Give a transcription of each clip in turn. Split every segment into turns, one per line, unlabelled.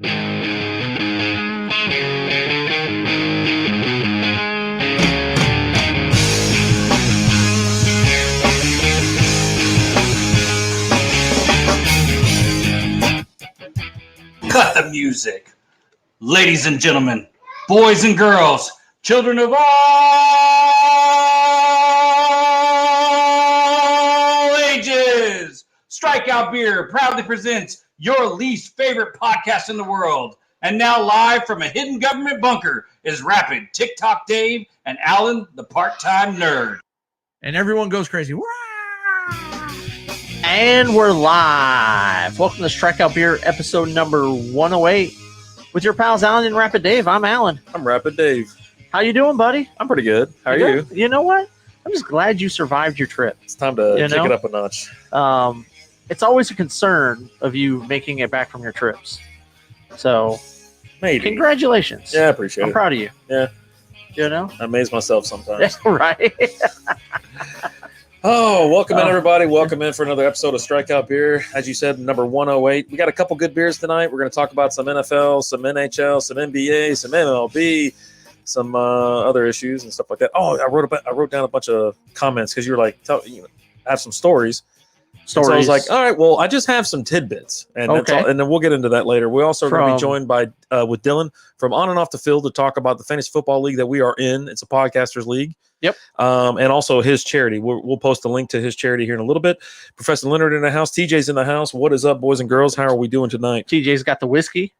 Cut the music. Ladies and gentlemen, boys and girls, children of all ages, Strikeout Beer proudly presents your least favorite podcast in the world. And now live from a hidden government bunker is Rapid, TikTok Dave, and Alan, the part-time nerd.
And everyone goes crazy. And we're live. Welcome to Strikeout Beer, episode number 108. With your pals Alan and Rapid Dave. I'm Alan.
I'm Rapid Dave.
How you doing, buddy?
I'm pretty good. How are you?
You know what? I'm just glad you survived your trip.
It's time to kick it up a notch.
It's always a concern of you making it back from your trips. So,
maybe.
Congratulations.
Yeah, I appreciate it.
I'm proud of you.
Yeah.
You know?
I amaze myself sometimes.
Right.
Oh, welcome in, everybody. Welcome in for another episode of Strikeout Beer. As you said, number 108. We got a couple good beers tonight. We're going to talk about some NFL, some NHL, some NBA, some MLB, some other issues and stuff like that. Oh, I wrote down a bunch of comments because you were like, I have some stories. So I was like, all right, well, I just have some tidbits, and that's all, and then we'll get into that later. We also are going to be joined by with Dylan from On and Off the Field to talk about the fantasy football league that we are in. It's a podcasters league.
Yep.
And also his charity. We'll post a link to his charity here in a little bit. Professor Leonard in the house. TJ's in the house. What is up, boys and girls? How are we doing tonight?
TJ's got the whiskey.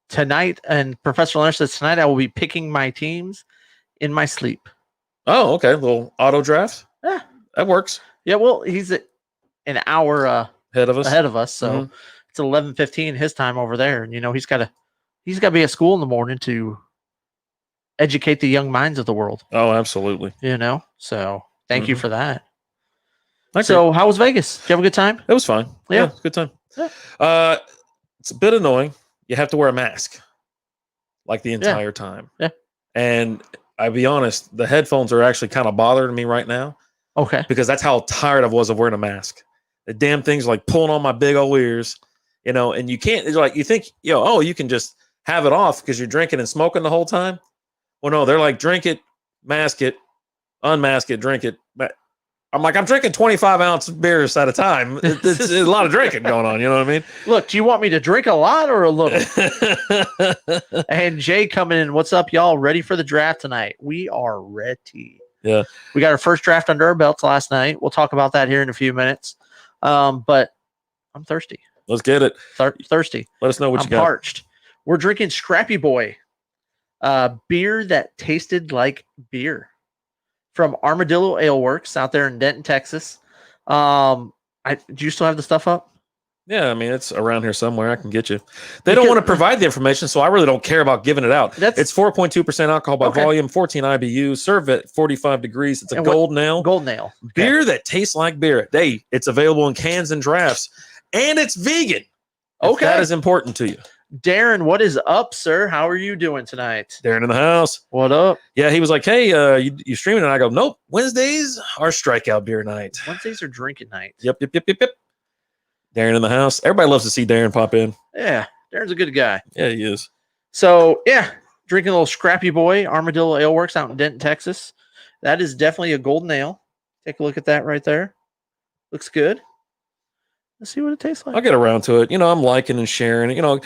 Tonight, and Professor Leonard says tonight I will be picking my teams in my sleep.
Oh, okay. A little auto draft.
Yeah.
That works.
Yeah, well, he's an hour
ahead of us.
So it's 11:15 his time over there, and he's got to be at school in the morning to educate the young minds of the world.
Oh, absolutely.
So thank you for that.
Okay.
So how was Vegas? Did you have a good time?
It was fine.
Yeah,
good time.
Yeah.
It's a bit annoying. You have to wear a mask like the entire time.
Yeah.
And I'll be honest, the headphones are actually kind of bothering me right now.
Okay.
Because that's how tired I was of wearing a mask. The damn thing's like pulling on my big old ears, and you can't, it's like, you think, you can just have it off because you're drinking and smoking the whole time. Well, no, they're like, drink it, mask it, unmask it, drink it. I'm like, I'm drinking 25-ounce beers at a time. It's a lot of drinking going on. You know what I mean?
Look, do you want me to drink a lot or a little? And Jay coming in. What's up, y'all? Ready for the draft tonight? We are ready.
Yeah.
We got our first draft under our belts last night. We'll talk about that here in a few minutes. But I'm thirsty.
Let's get it.
Thirsty.
Let us know what you got.
I'm parched. We're drinking Scrappy Boy. Beer that tasted like beer from Armadillo Ale Works out there in Denton, Texas. Do you still have the stuff up?
Yeah, I mean, it's around here somewhere. I can get you. They don't want to provide the information, so I really don't care about giving it out. It's 4.2% alcohol by volume, 14 IBUs, served at 45 degrees. It's a golden ale.
Golden ale.
Beer that tastes like beer. It's available in cans and drafts, and it's vegan. Okay. That is important to you.
Darren, what is up, sir? How are you doing tonight?
Darren in the house.
What up?
Yeah, he was like, hey, you streaming? And I go, nope, Wednesdays are Strikeout Beer night.
Wednesdays are drinking night.
Yep. Darren in the house. Everybody loves to see Darren pop in.
Yeah, Darren's a good guy.
Yeah, he is.
So, drinking a little Scrappy Boy, Armadillo Ale Works out in Denton, Texas. That is definitely a golden ale. Take a look at that right there. Looks good. Let's see what it tastes like.
I'll get around to it. I'm liking and sharing it.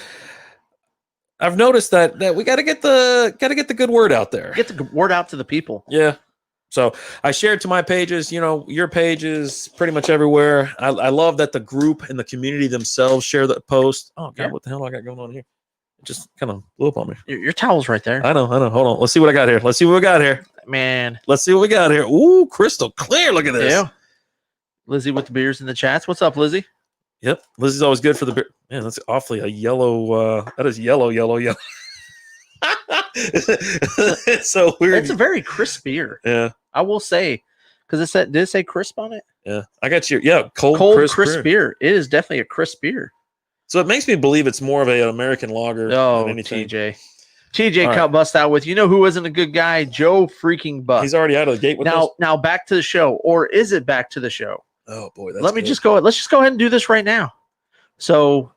I've noticed that we got to get the good word out there.
Get the word out to the people.
Yeah. So I shared to my pages, your pages, pretty much everywhere. I love that the group and the community themselves share the post. Oh God, What the hell I got going on here? It just kind of blew up on me.
Your towel's right there.
I know. Hold on. Let's see what I got here.
Man.
Let's see what we got here. Ooh, crystal clear. Look at this. Yeah.
Lizzie with the beers in the chats. What's up, Lizzie?
Yep. Lizzie's always good for the beer. Man, that's awfully a yellow. That is yellow. It's so weird.
It's a very crisp beer.
Yeah.
I will say, because did it say crisp on it?
Yeah. I got you. Yeah. Cold
crisp beer. It is definitely a crisp beer.
So it makes me believe it's more of an American lager than anything.
TJ cut bust out with, who isn't a good guy? Joe freaking Buck.
He's already out of the gate with us.
Now back to the show. Or is it back to the show?
Oh boy.
Let's just go ahead and do this right now. So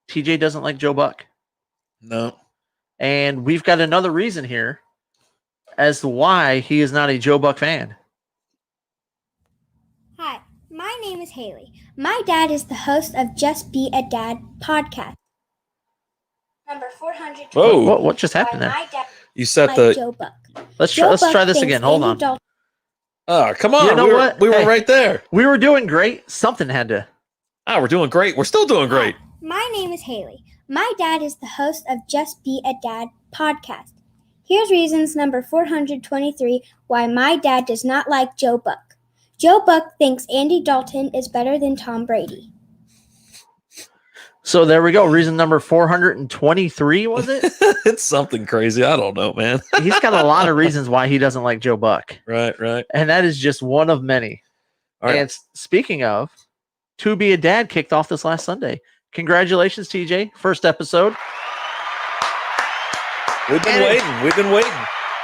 TJ doesn't like Joe Buck.
No.
And we've got another reason here as to why he is not a Joe Buck fan.
Hi, my name is Haley. My dad is the host of Just Be a Dad podcast. Number 400.
Whoa.
What just happened there?
You set
Like
the.
Joe Buck.
Let's
Joe
try
Buck
this
thinks
again. Hold
Andy
on.
Dalton-
Oh, come on.
You know what?
We were
Hey.
right there.
We were doing great. Something had to.
We're doing great. We're still doing great.
Hi, my name is Haley. My dad is the host of Just Be a Dad podcast. Here's reasons number 423 why my dad does not like Joe Buck. Joe Buck thinks Andy Dalton is better than Tom Brady.
So there we go. Reason number 423, was it?
It's something crazy. I don't know, man.
He's got a lot of reasons why he doesn't like Joe Buck.
Right.
And that is just one of many.
All right.
And speaking of, To Be a Dad kicked off this last Sunday. Congratulations, TJ. First episode.
We've been waiting.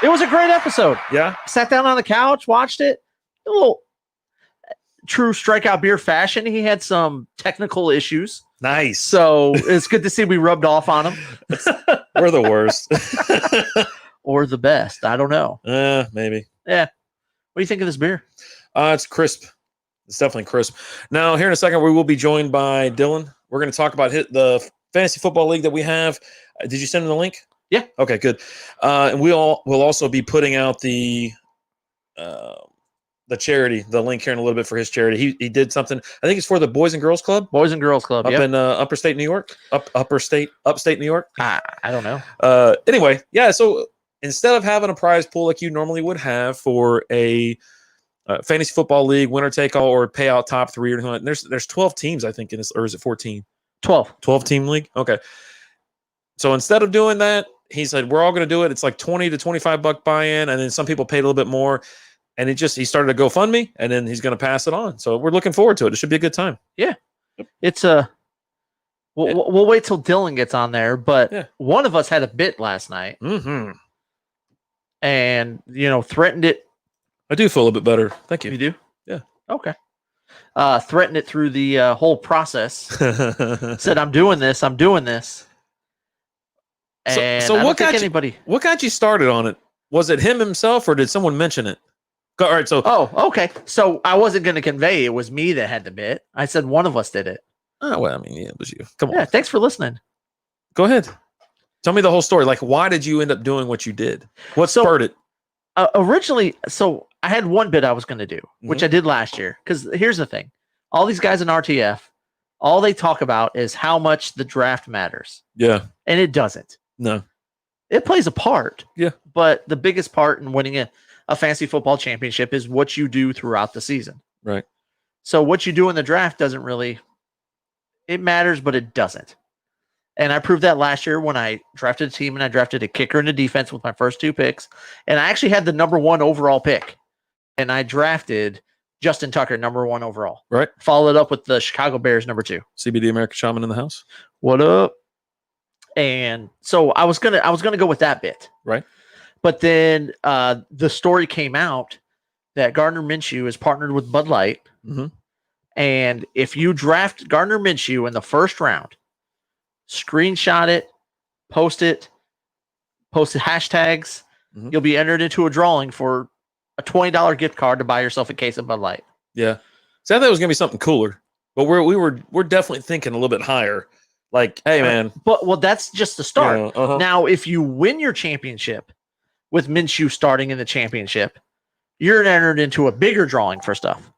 It was a great episode.
Yeah.
Sat down on the couch, watched it. A little true Strikeout Beer fashion. He had some technical issues.
Nice.
So it's good to see we rubbed off on him.
We're the worst.
Or the best. I don't know.
Maybe.
Yeah. What do you think of this beer?
It's crisp. It's definitely crisp. Now, here in a second, we will be joined by Dylan. We're going to talk about the fantasy football league that we have. Did you send him the link?
Yeah.
Okay, good. And we'll also be putting out the charity, the link here in a little bit for his charity. He did something. I think it's for the Boys and Girls Club.
Boys and Girls Club.
Up in upstate New York. Upstate New York.
I don't know.
Anyway, yeah. So instead of having a prize pool like you normally would have for a fantasy football league, winner take all, or payout top three, or anything like that, there's 12 teams, I think, in this, or is it 14? 12 team league. Okay. So instead of doing that, he said we're all going to do it. It's like $20 to $25 buy-in, and then some people paid a little bit more. And he started a GoFundMe, and then he's going to pass it on. So we're looking forward to it. It should be a good time.
Yeah, it's we'll wait till Dylan gets on there. But one of us had a bit last night, and threatened it.
I do feel a bit better. Thank you.
You do?
Yeah.
Okay. Threatened it through the whole process. Said, "I'm doing this. I'm doing this." And
so
what got anybody?
What got you started on it? Was it him himself, or did someone mention it? All right. So.
Oh, okay. So I wasn't going to convey it was me that had the bit. I said one of us did it.
Oh, well, I mean, yeah, it was you. Come on.
Yeah. Thanks for listening.
Go ahead. Tell me the whole story. Like, why did you end up doing what you did? What spurred it?
Originally, so I had one bit I was going to do, which I did last year. Because here's the thing. All these guys in RTF, all they talk about is how much the draft matters.
Yeah.
And it doesn't.
No.
It plays a part.
Yeah.
But the biggest part in winning a fantasy football championship is what you do throughout the season.
Right.
So what you do in the draft doesn't really, it matters, but it doesn't. And I proved that last year when I drafted a team and I drafted a kicker and a defense with my first 2 picks. And I actually had the number 1 overall pick. And I drafted Justin Tucker, number 1 overall.
Right.
Followed up with the Chicago Bears, number 2.
CBD American Shaman in the house.
What up? And so I was gonna go with that bit.
Right.
But then the story came out that Gardner Minshew is partnered with Bud Light.
Mm-hmm.
And if you draft Gardner Minshew in the first round, screenshot it, post hashtags, you'll be entered into a drawing for a $20 gift card to buy yourself a case of Bud Light.
Yeah. So I thought it was going to be something cooler, but we're definitely thinking a little bit higher. Like, hey, man.
Well, that's just the start.
Yeah,
Now, if you win your championship with Minshew starting in the championship, you're entered into a bigger drawing for stuff.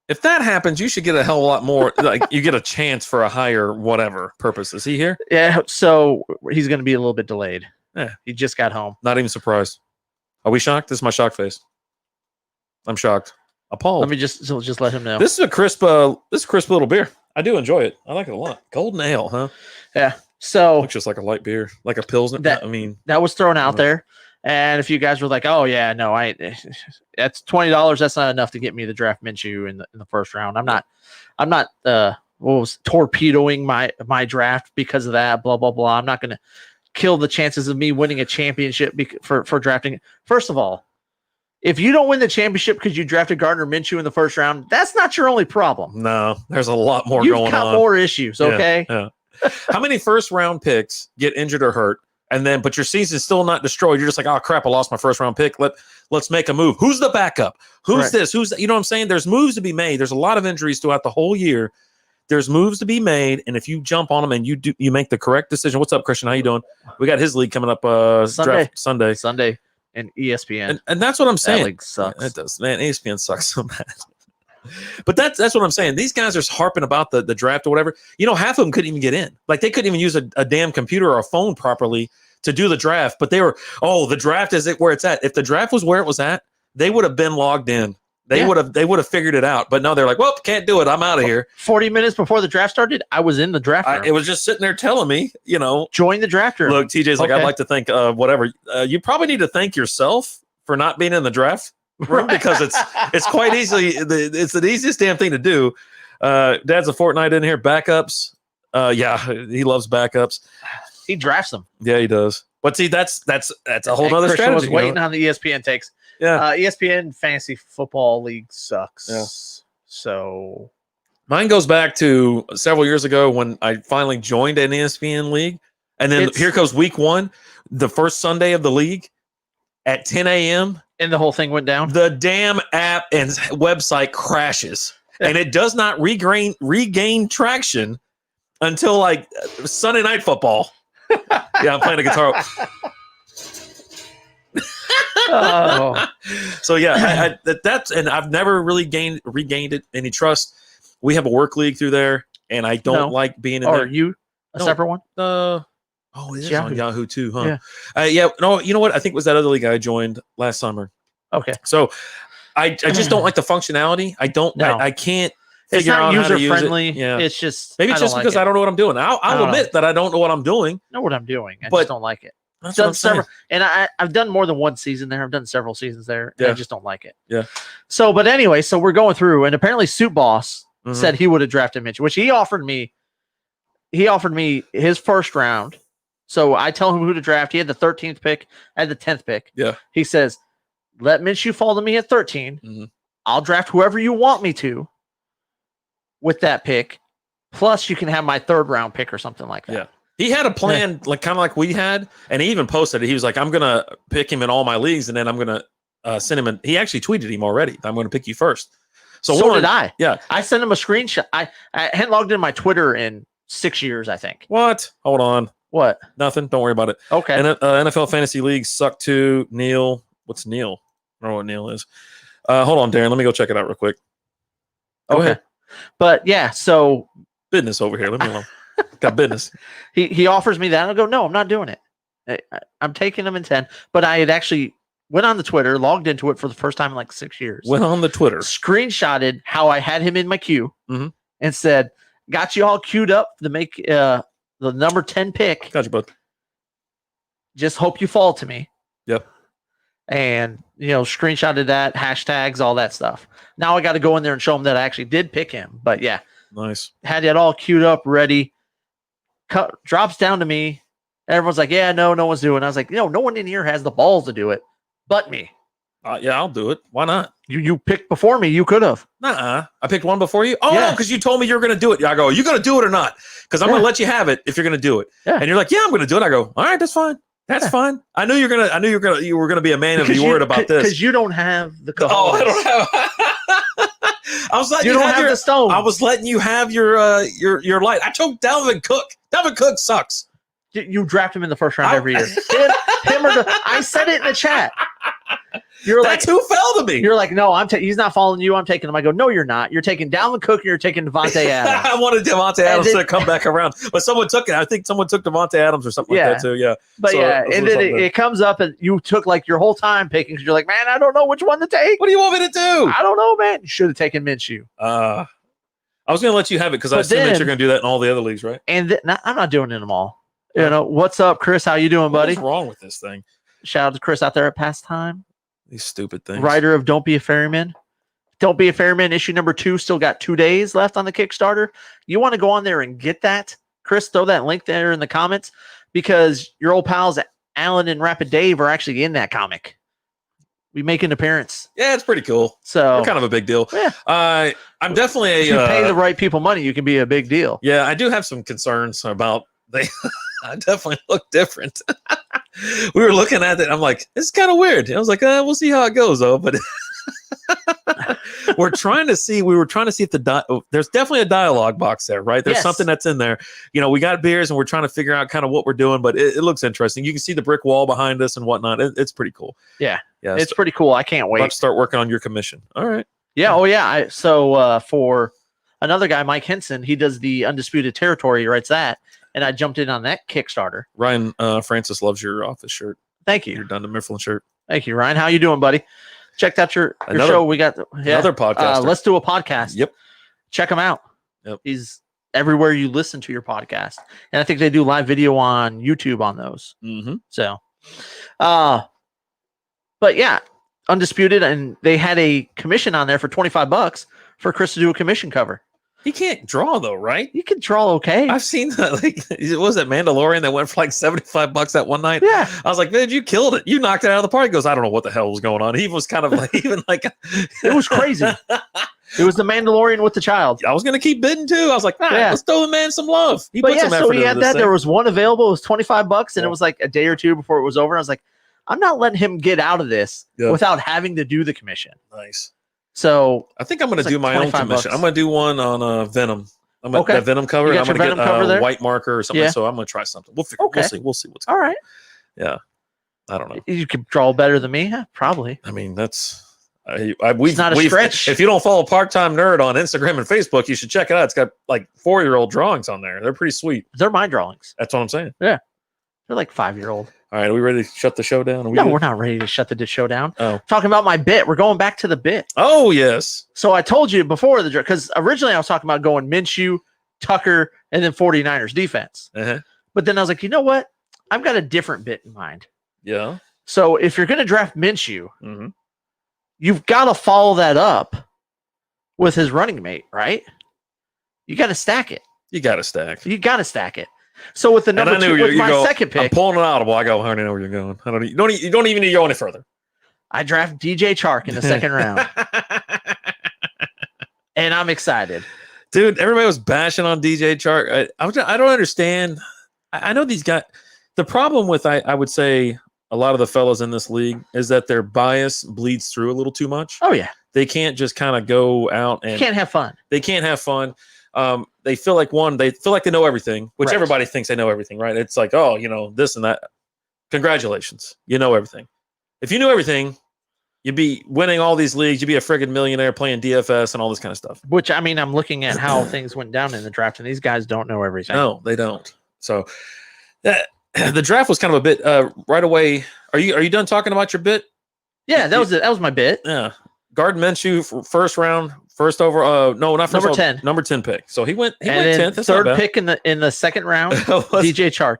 If that happens, you should get a hell of a lot more. Like, you get a chance for a higher whatever purpose. Is he here?
Yeah, so he's going to be a little bit delayed.
Yeah.
He just got home.
Not even surprised. Are we shocked? This is my shock face. I'm shocked. Appalled.
Let me just let him know.
This is a crisp little beer. I do enjoy it. I like it a lot. Golden ale, huh?
Yeah. So
looks just like a light beer, like a Pilsner.
That was thrown out there. And if you guys were like, "Oh yeah, no, that's $20. That's not enough to get me the draft Minshew in the first round." I'm not torpedoing my draft because of that. Blah blah blah. I'm not going to kill the chances of me winning a championship for drafting. First of all, if you don't win the championship because you drafted Gardner Minshew in the first round, that's not your only problem.
No, there's a lot more going on.
You've got more issues. Okay.
Yeah. How many first round picks get injured or hurt? And then, but your season's still not destroyed. You're just like, oh crap, I lost my first round pick. Let's make a move. Who's the backup? Who's this? Who's you know what I'm saying? There's moves to be made. There's a lot of injuries throughout the whole year. There's moves to be made, and if you jump on them and you make the correct decision. What's up, Christian? How you doing? We got his league coming up Sunday,
and ESPN,
and that's what I'm saying.
That league sucks.
It does, man. ESPN sucks so bad. But that's what I'm saying. These guys are harping about the draft or whatever. You know, half of them couldn't even get in. Like they couldn't even use a damn computer or a phone properly to do the draft. But they were, the draft is where it's at. If the draft was where it was at, they would have been logged in. They would have figured it out. But no, they're like, well, can't do it. I'm out of here.
40 minutes before the draft started, I was in the draft room.
It was just sitting there telling me,
join the draft room.
Look, TJ's like, I'd like to thank whatever. You probably need to thank yourself for not being in the draft room because it's quite easily it's the easiest damn thing to do. Dad's a Fortnite in here. Backups. Yeah, he loves backups.
He drafts them.
Yeah, he does. But see, that's a whole other strategy.
I was waiting on the ESPN takes.
Yeah.
ESPN Fantasy Football League sucks.
Yeah.
So
mine goes back to several years ago when I finally joined an ESPN league. And then here goes week 1, the first Sunday of the league at 10 a.m.
And the whole thing went down.
The damn app and website crashes. And it does not regain traction until like Sunday Night Football. Yeah, I'm playing a guitar.
Oh.
So yeah, that's and I've never really regained any trust. We have a work league through there, and I don't like being in there.
Are you a separate one?
It is
Yahoo.
on Yahoo too, huh? Yeah. No, you know what? I think it was that other league I joined last summer.
Okay.
So I just don't like the functionality. I don't. No. I can't figure out how to use
friendly.
It. Yeah.
It's just
maybe it's just because I don't know what I'm doing. I'll admit that I don't know what I'm doing.
Know what I'm doing. I just don't like it.
That's what I'm saying.
And I've done more than one season there. I've done several seasons there.
Yeah.
I just don't like it.
Yeah.
So, but anyway, so we're going through, and apparently Soup Boss said he would have drafted Mitch, which he offered me. He offered me his first round. So I tell him who to draft. He had the 13th pick. I had the 10th pick.
Yeah.
He says, let Minshew fall to me at 13.
Mm-hmm.
I'll draft whoever you want me to with that pick. Plus, you can have my 3rd round pick or something like that.
Yeah. He had a plan, like kind of like we had, and he even posted it. He was like, I'm going to pick him in all my leagues, and then I'm going to send him. He actually tweeted him already. I'm going to pick you first.
So did I.
Yeah.
I sent him a screenshot. I hadn't logged in my Twitter in 6 years, I think.
What? Hold on.
What?
Nothing. Don't worry about it.
Okay.
And NFL fantasy leagues suck too. Neil. What's Neil? I don't know what Neil is. Hold on, Darren. Let me go check it out real quick. Go ahead.
But yeah, so
business over here. Let me alone. Got business.
He offers me that. And I go, no, I'm not doing it. I'm taking him in 10. But I had actually went on the Twitter, logged into it for the first time in like 6 years.
Went on the Twitter.
Screenshotted how I had him in my queue and said, got you all queued up to make the number 10 pick.
Got you, bud.
Just hope you fall to me.
Yep.
And, screenshotted that, hashtags, all that stuff. Now I got to go in there and show him that I actually did pick him. But yeah.
Nice.
Had it all queued up, ready. Drops down to me. Everyone's like, yeah, no one's doing it. I was like, no one in here has the balls to do it but me.
Yeah, I'll do it. Why not?
You picked before me. You could have.
Nuh-uh. I picked one before you? Oh, no, because you told me you were going to do it. I go, are you going to do it or not? Because I'm going to let you have it if you're going to do it.
Yeah.
And you're like, yeah, I'm going to do it. I go, all right, that's fine. That's fine. I knew you were gonna be a man of the word about this.
Because you don't have the cojones.
Oh, I don't have. I was letting
you don't have the stone.
I was letting you have your light. I told Dalvin Cook. Dalvin Cook sucks.
You draft him in the first round every year. I said it in the chat.
That's who fell to me.
You're like, no, he's not following you. I'm taking him. I go, no, you're not. You're taking Dalvin Cook and you're taking Devontae Adams.
I wanted Devontae Adams to come back around. But someone took it. I think someone took Devontae Adams or something like that too. Yeah.
But and then it comes up and you took like your whole time picking because you're like, man, I don't know which one to take.
What do you want me to do?
I don't know, man. You should have taken Minshew.
I was going to let you have it because I assume that you're going to do that in all the other leagues, right?
And I'm not doing it in them all. What's up, Chris? How you doing, buddy?
What's wrong with this thing?
Shout out to Chris out there at Pastime.
These stupid things.
Writer of Don't Be a Ferryman. Don't Be a Ferryman issue number 2 still got 2 days left on the Kickstarter. You want to go on there and get that? Chris, throw that link there in the comments because your old pals Alan and Rapid Dave are actually in that comic. we make an appearance.
Yeah, it's pretty cool.
So
We're kind of a big deal.
Yeah.
I'm definitely
if you pay the right people money, you can be a big deal.
Yeah, I do have some concerns about they. I definitely look different. We were looking at it. I'm like, it's kind of weird. I was like, we'll see how it goes, though. But we were trying to see if there's definitely a dialogue box there, right? There's something that's in there. We got beers and we're trying to figure out kind of what we're doing, but it looks interesting. You can see the brick wall behind us and whatnot. It's pretty cool.
Yeah. It's pretty cool. I can't wait.
About to start working on your commission. All right.
Yeah. Oh, yeah. So for another guy, Mike Henson, he does the Undisputed Territory. He writes that. And I jumped in on that Kickstarter.
Ryan Francis loves your office shirt.
Thank you.
Your Dunder Mifflin shirt.
Thank you, Ryan. How you doing, buddy? Checked out your show. We got
another podcast.
Let's do a podcast.
Yep.
Check him out.
Yep.
He's everywhere you listen to your podcast. And I think they do live video on YouTube on those.
Mm-hmm.
So, but yeah, Undisputed. And they had a commission on there for $25 for Chris to do a commission cover.
He can't draw though, right?
You can draw okay.
I've seen that. What was that Mandalorian that went for like $75 that one night?
Yeah.
I was like, man, you killed it. You knocked it out of the park. He goes, I don't know what the hell was going on. He was kind of like,
it was crazy. It was the Mandalorian with the child.
I was going to keep bidding too. I was like, let's throw the man some love. He
but
put some effort
so he had that.
Thing.
There was one available. It was $25, and it was like a day or two before it was over. I was like, I'm not letting him get out of this without having to do the commission.
Nice.
So
I think I'm going to do my own commission. I'm going to do one on Venom. That Venom cover. I'm going to get a white marker or something. So I'm going to try something. We'll figure. We'll see what's going on.
All right.
Yeah. I don't know.
You could draw better than me, probably.
I mean, that's
it's not a stretch.
If you don't follow Part-Time Nerd on Instagram and Facebook, you should check it out. It's got like 4-year-old drawings on there. They're pretty sweet.
They're my drawings.
That's what I'm saying.
Yeah. They're like 5-year-old.
All right, are we ready to shut the show down?
No, we're not ready to shut the show down.
Oh.
Talking about my bit. We're going back to the bit.
Oh, yes.
So I told you before the draft, because originally I was talking about going Minshew, Tucker, and then 49ers defense.
Uh-huh.
But then I was like, you know what? I've got a different bit in mind.
Yeah.
So if you're going to draft Minshew,
mm-hmm.
you've got to follow that up with his running mate, right? You got to stack it.
You got to stack.
You got to stack it. So with the number two, with my second pick,
I'm pulling an audible. I go, I already know where you're going. You don't even need to go any further.
I draft DJ Chark in the second round, and I'm excited,
dude. Everybody was bashing on DJ Chark. I don't understand. I know these guys. The problem with I would say a lot of the fellas in this league is that their bias bleeds through a little too much.
Oh yeah,
they can't just kind of go out and
can't have fun.
They can't have fun. They feel like they know everything, which everybody thinks they know everything, right? It's like, oh, this and that. Congratulations. You know everything. If you knew everything, you'd be winning all these leagues. You'd be a friggin' millionaire playing DFS and all this kind of stuff.
Which, I mean, I'm looking at how things went down in the draft, and these guys don't know everything.
No, they don't. So the draft was kind of a bit right away. Are you done talking about your bit?
Yeah, that was it. That was my bit.
Yeah. Gardner Minshew, first round, first over. No, not first.
Number 10.
Number 10 pick. So he went 10th. That's
third pick in the second round. DJ Chark.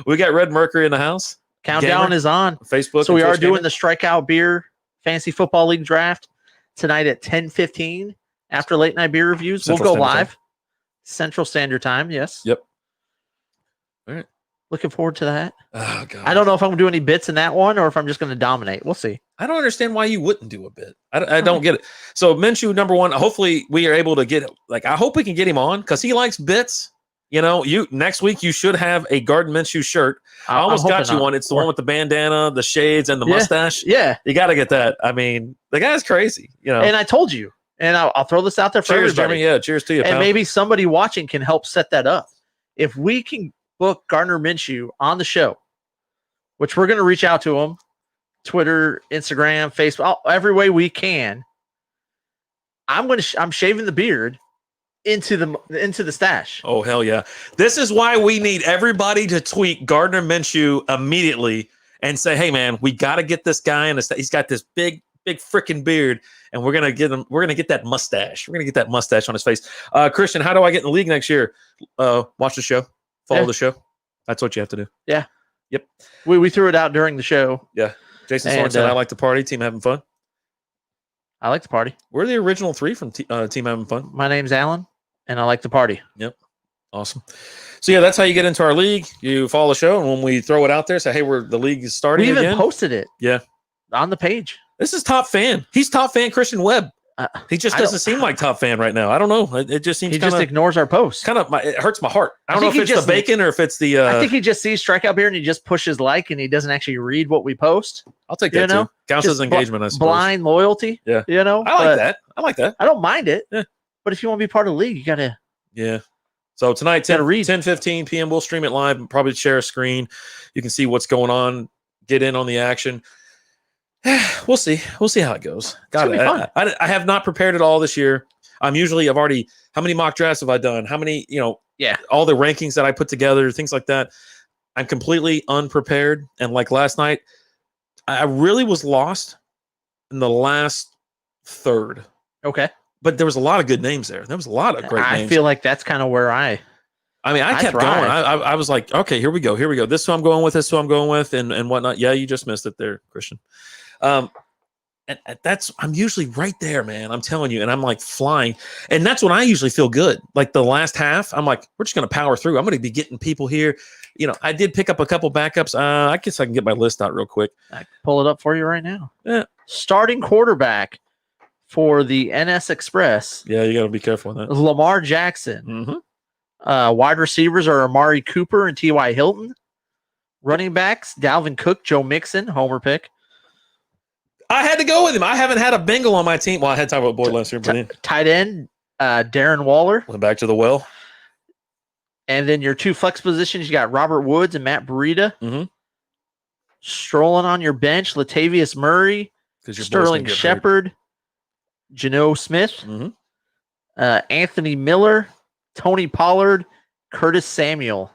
We got Red Mercury in the house.
Countdown is on
Facebook.
So we are doing the Strikeout Beer Fantasy Football League draft tonight at 10:15 after late night beer reviews. We'll go live. Central Standard Time. Yes.
Yep. All right.
Looking forward to that.
Oh, God.
I don't know if I'm going to do any bits in that one or if I'm just going to dominate. We'll see.
I don't understand why you wouldn't do a bit. I don't get it. So Minshew, number one, hopefully we are able to get I hope we can get him on because he likes bits. Next week you should have a Gardner Minshew shirt. I almost got you one. It's the one with the bandana, the shades, and the mustache.
Yeah.
You got to get that. I mean, the guy's crazy,
And I told you. And I'll throw this out there for
cheers,
everybody.
Jeremy. Yeah, cheers to you,
And
pal.
maybe somebody watching can help set that up. If we can book Gardner Minshew on the show, which we're going to reach out to him, Twitter, Instagram, Facebook, every way we can. I'm shaving the beard into the stash.
Oh, hell yeah. This is why we need everybody to tweet Gardner Minshew immediately and say, hey, man, we got to get this guy in. He's got this big freaking beard, and we're going to get him. We're going to get that mustache. We're going to get that mustache on his face. Christian, how do I get in the league next year? Watch the show. Follow the show. That's what you have to do.
Yeah.
Yep.
We threw it out during the show.
Yeah. Jason Sorensen, I like to party. Team having fun.
I like to party.
We're the original 3 from Team Having Fun.
My name's Alan, and I like to party.
Yep. Awesome. So, yeah, that's how you get into our league. You follow the show, and when we throw it out there, say, hey, the league is starting
We even
again.
posted it.
Yeah.
on the page.
This is top fan. He's top fan Christian Webb. He just doesn't seem like top fan right now. I don't know. It just seems
he just ignores our posts.
It hurts my heart. I don't know if it's the bacon or if it's the.
I think he just sees Strikeout Beer and he just pushes like and he doesn't actually read what we post.
I'll take that too. Counts as engagement. I suppose.
Blind loyalty.
Yeah. I like that.
I don't mind it.
Yeah.
But if you want to be part of the league, you gotta.
Yeah. So tonight, 10:15 p.m. We'll stream it live and probably share a screen. You can see what's going on. Get in on the action. We'll see. We'll see how it goes. I have not prepared at all this year. How many mock drafts have I done? How many, all the rankings that I put together, things like that. I'm completely unprepared. And like last night, I really was lost in the last third.
Okay.
But there was a lot of good names there. There was a lot of great names.
I feel like that's kind of where I
kept going. I was like, okay, here we go. This is who I'm going with. This is who I'm going with and whatnot. Yeah, you just missed it there, Christian. And I'm usually right there, man. I'm telling you, and I'm like flying, and that's when I usually feel good. Like the last half, I'm like, we're just gonna power through. I'm gonna be getting people here. I did pick up a couple backups. I guess I can get my list out real quick.
I can pull it up for you right now.
Yeah.
Starting quarterback for the NS Express.
Yeah, you gotta be careful with that.
Lamar Jackson.
Mm-hmm.
Wide receivers are Amari Cooper and T.Y. Hilton. Running backs, Dalvin Cook, Joe Mixon, homer pick.
I had to go with him. I haven't had a Bengal on my team. Well, I had to talk about Boyd last year.
Tight end, Darren Waller.
Went back to the well.
And then your two flex positions, you got Robert Woods and Matt Breida.
Mm-hmm.
Strolling on your bench, Latavius Murray, Sterling Shepard, Geno Smith, Anthony Miller, Tony Pollard, Curtis Samuel.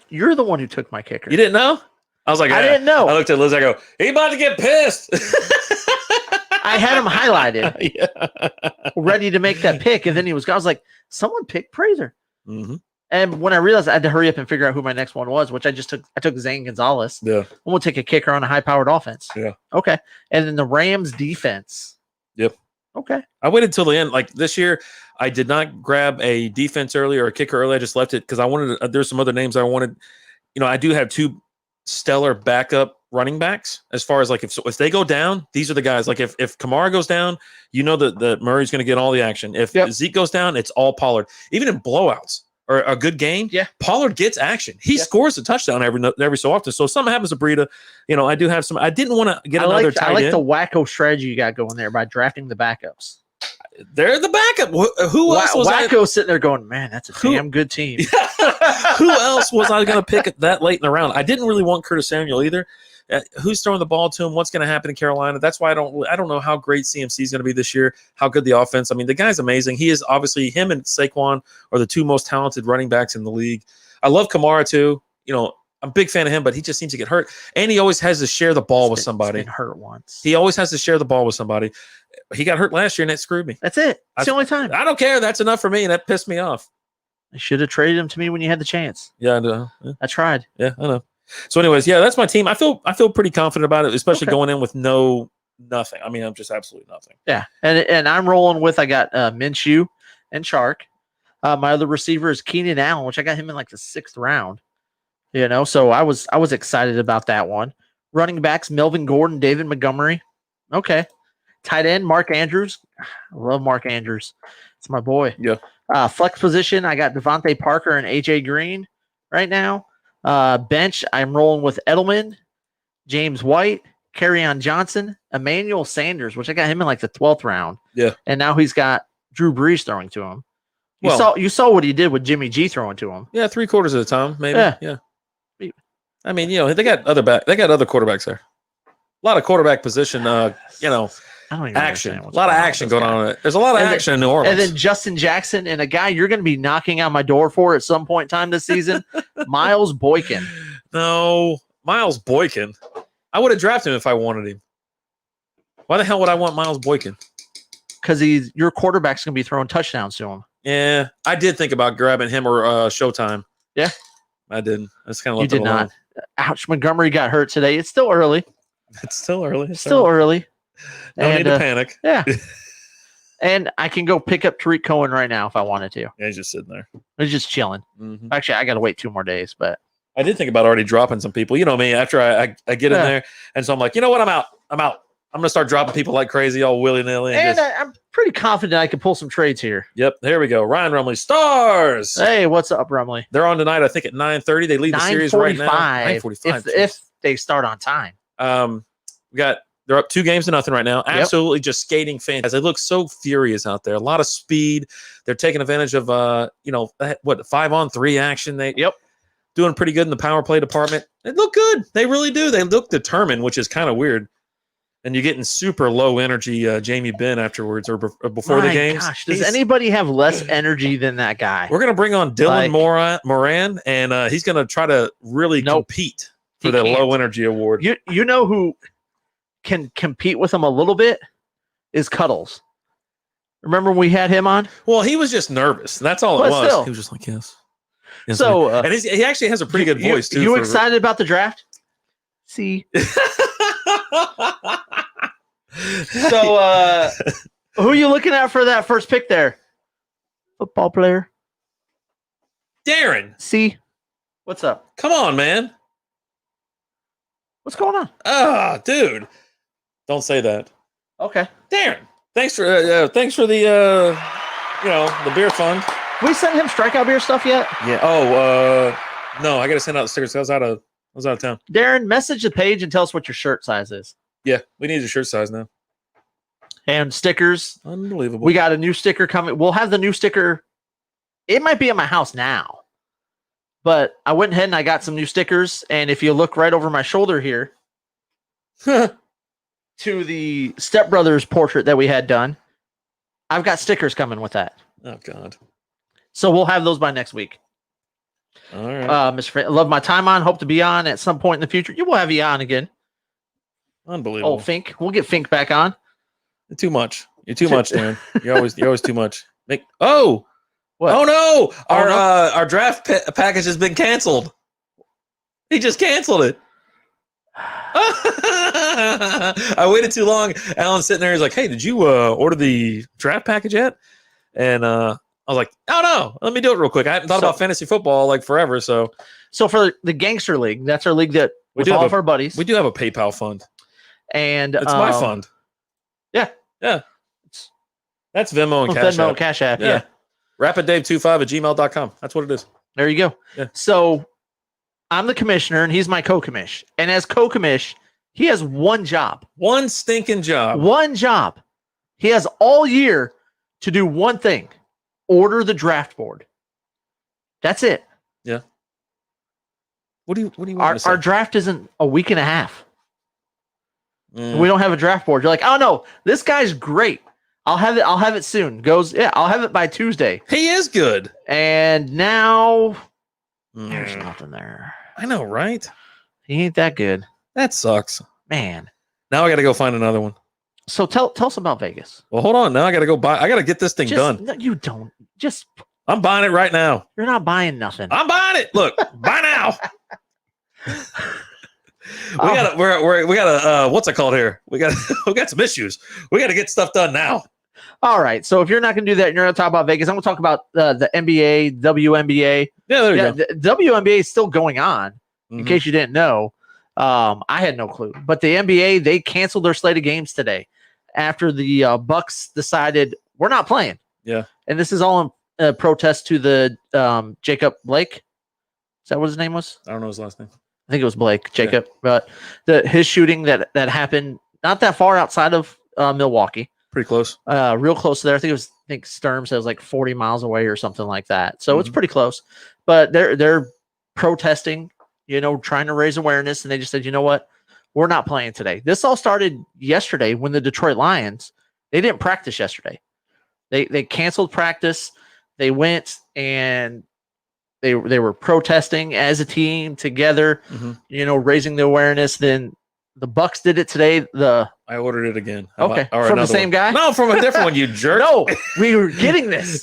You're the one who took my kicker.
You didn't know? I was like,
I didn't know.
I looked at Liz. I go, he about to get pissed.
I had him highlighted, ready to make that pick, and then I was like, someone picked Prazer.
Mm-hmm.
And when I realized I had to hurry up and figure out who my next one was, which I took Zane Gonzalez.
Yeah,
and we'll take a kicker on a high-powered offense.
Yeah,
okay. And then the Rams defense.
Yep.
Okay.
I waited till the end. Like this year, I did not grab a defense early or a kicker early. I just left it because I wanted. There's some other names I wanted. I do have two stellar backup running backs as far as like if they go down, these are the guys. Like if Kamara goes down, that Murray's going to get all the action. If Zeke goes down, it's all Pollard. Even in blowouts or a good game, Pollard gets action. He scores a touchdown every so often. So if something happens to Breida, I do have some. I didn't want to get another tight end.
I like the wacko strategy you got going there by drafting the backups.
They're the backup. Who else was
Wacko's sitting there going, man, that's a damn good team.
Who else was I going to pick that late in the round? I didn't really want Curtis Samuel either. Who's throwing the ball to him? What's going to happen in Carolina? That's why I don't know how great CMC is going to be this year, how good the offense. I mean, the guy's amazing. He is obviously, him and Saquon are the two most talented running backs in the league. I love Kamara too. I'm a big fan of him, but he just seems to get hurt. And he always has to share the ball with somebody.
He's been hurt once.
He always has to share the ball with somebody. He got hurt last year, and that screwed me.
That's it. That's the only time.
I don't care. That's enough for me, and that pissed me off.
You should have traded him to me when you had the chance.
Yeah, I know. Yeah.
I tried.
Yeah, I know. So, anyways, that's my team. I feel pretty confident about it, especially going in with nothing. I mean, I'm just absolutely nothing.
Yeah, and I'm rolling with. I got Minshew and Shark. My other receiver is Keenan Allen, which I got him in like the 6th round. So I was excited about that one. Running backs: Melvin Gordon, David Montgomery. Okay. Tight end: Mark Andrews. I love Mark Andrews. It's my boy.
Yeah.
Flex position: I got Devontae Parker and AJ Green right now. Bench: I'm rolling with Edelman, James White, Kerryon Johnson, Emmanuel Sanders, which I got him in like the 12th round.
Yeah. And
now he's got Drew Brees throwing to him. You saw what he did with Jimmy G throwing to him.
Yeah, 3/4 of the time, maybe. Yeah. I mean, they got other quarterbacks there. A lot of quarterback position, action. A lot of action going on. There's a lot of action in New Orleans.
And then Justin Jackson and a guy you're going to be knocking on my door for at some point in time this season, Miles Boykin.
No, Miles Boykin. I would have drafted him if I wanted him. Why the hell would I want Miles Boykin?
Because your quarterback's going to be throwing touchdowns to him.
Yeah, I did think about grabbing him or Showtime.
Yeah.
I didn't. I just kind of
left it alone. You did not. Ouch, Montgomery got hurt today. It's still early.
It's still early.
Still early.
No need to panic.
Yeah. And I can go pick up Tariq Cohen right now if I wanted to.
Yeah, he's just sitting there.
He's just chilling.
Mm-hmm.
Actually, I got to wait 2 more days, but
I did think about already dropping some people. You know me, after I get in there. And so I'm like, you know what? I'm out. I'm going to start dropping people like crazy, all willy-nilly.
And I'm pretty confident I can pull some trades here.
Yep, there we go. Ryan Rumley, Stars.
Hey, what's up, Rumley?
They're on tonight, I think, at 9:30. They lead the series right now. 9:45.
If they start on time.
They're up 2-0 right now. Absolutely just skating fantastic. They look so furious out there. A lot of speed. They're taking advantage of 5-on-3 action. Doing pretty good in the power play department. They look good. They really do. They look determined, which is kind of weird. And you're getting super low energy Jamie Benn afterwards or before the games.
Gosh, does anybody have less energy than that guy?
We're going to bring on Dylan Moran, and he's going to try to really compete for the low energy award.
You know who can compete with him a little bit is Cuddles. Remember when we had him on?
Well, he was just nervous. That's all it was.
Still.
He was just like, yes.
So,
and he actually has a pretty good voice, too.
You excited about the draft? See? So, who are you looking at for that first pick there? Football player.
Darren.
See? What's up?
Come on, man.
What's going on?
Ah, dude. Don't say that.
Okay.
Darren. Thanks for the the beer fund.
We sent him Strikeout Beer stuff yet?
Yeah. No, I got to send out the stickers. I was out of town.
Darren, message the page and tell us what your shirt size is.
Yeah, we need your shirt size now.
And stickers.
Unbelievable.
We got a new sticker coming. We'll have the new sticker. It might be at my house now. But I went ahead and I got some new stickers. And if you look right over my shoulder here to the Step Brothers portrait that we had done, I've got stickers coming with that.
Oh, God.
So we'll have those by next week.
All right.
Mr. Fran, love my time on. Hope to be on at some point in the future. You will have you on again.
Unbelievable.
Oh, Fink. We'll get Fink back on.
Too much. You're too much, Darren. You're always too much. What? Oh no! Our draft package has been canceled. He just canceled it. I waited too long. Alan's sitting there. He's like, "Hey, did you order the draft package yet?" And I was like, "Oh no, let me do it real quick. I haven't thought about fantasy football like forever." So for the Gangster League, that's our league that with all of our buddies. We do have a PayPal fund, and it's my fund. Yeah. That's Venmo and CashApp.
Venmo and CashApp. Yeah.
RapidDave25@gmail.com. That's what it is.
There you go. Yeah. So I'm the commissioner and he's my co-commish. And as co-commish, he has one job. One stinking job. One job. He has all year to do one thing. Order the draft board. That's it. Yeah. What do you want our draft isn't a week and a half. We don't have a draft board. You're like, oh no, this guy's great. I'll have it soon. I'll have it by Tuesday. He is good. And now there's nothing there. I know, right? He ain't that good. That sucks. Man. Now I gotta go find another one. So tell us about Vegas. Well, hold on. Now I gotta get this thing done. No, you don't. I'm buying it right now. You're not buying nothing. I'm buying it. Look, buy now. We got what's it called here? We got some issues. We got to get stuff done now. All right. So if you're not going to do that, and you're going to talk about Vegas, I'm going to talk about the NBA, WNBA. Yeah, there you go. The WNBA is still going on. In case you didn't know, I had no clue. But the NBA, they canceled their slate of games today after the Bucks decided we're not playing. Yeah. And this is all in protest to the Jacob Blake. Is that what his name was? I don't know his last name. I think it was Blake, Jacob, but his shooting that happened not that far outside of Milwaukee. Pretty close. Real close there. I think Sturm says like 40 miles away or something like that. So it's pretty close. But they're protesting, trying to raise awareness, and they just said, you know what? We're not playing today. This all started yesterday when the Detroit Lions, they didn't practice yesterday. They canceled practice. They went and They were protesting as a team together, raising the awareness. Then the Bucks did it today. I ordered it again. Okay, from the same guy? No, from a different one. You jerk. No, we were getting this.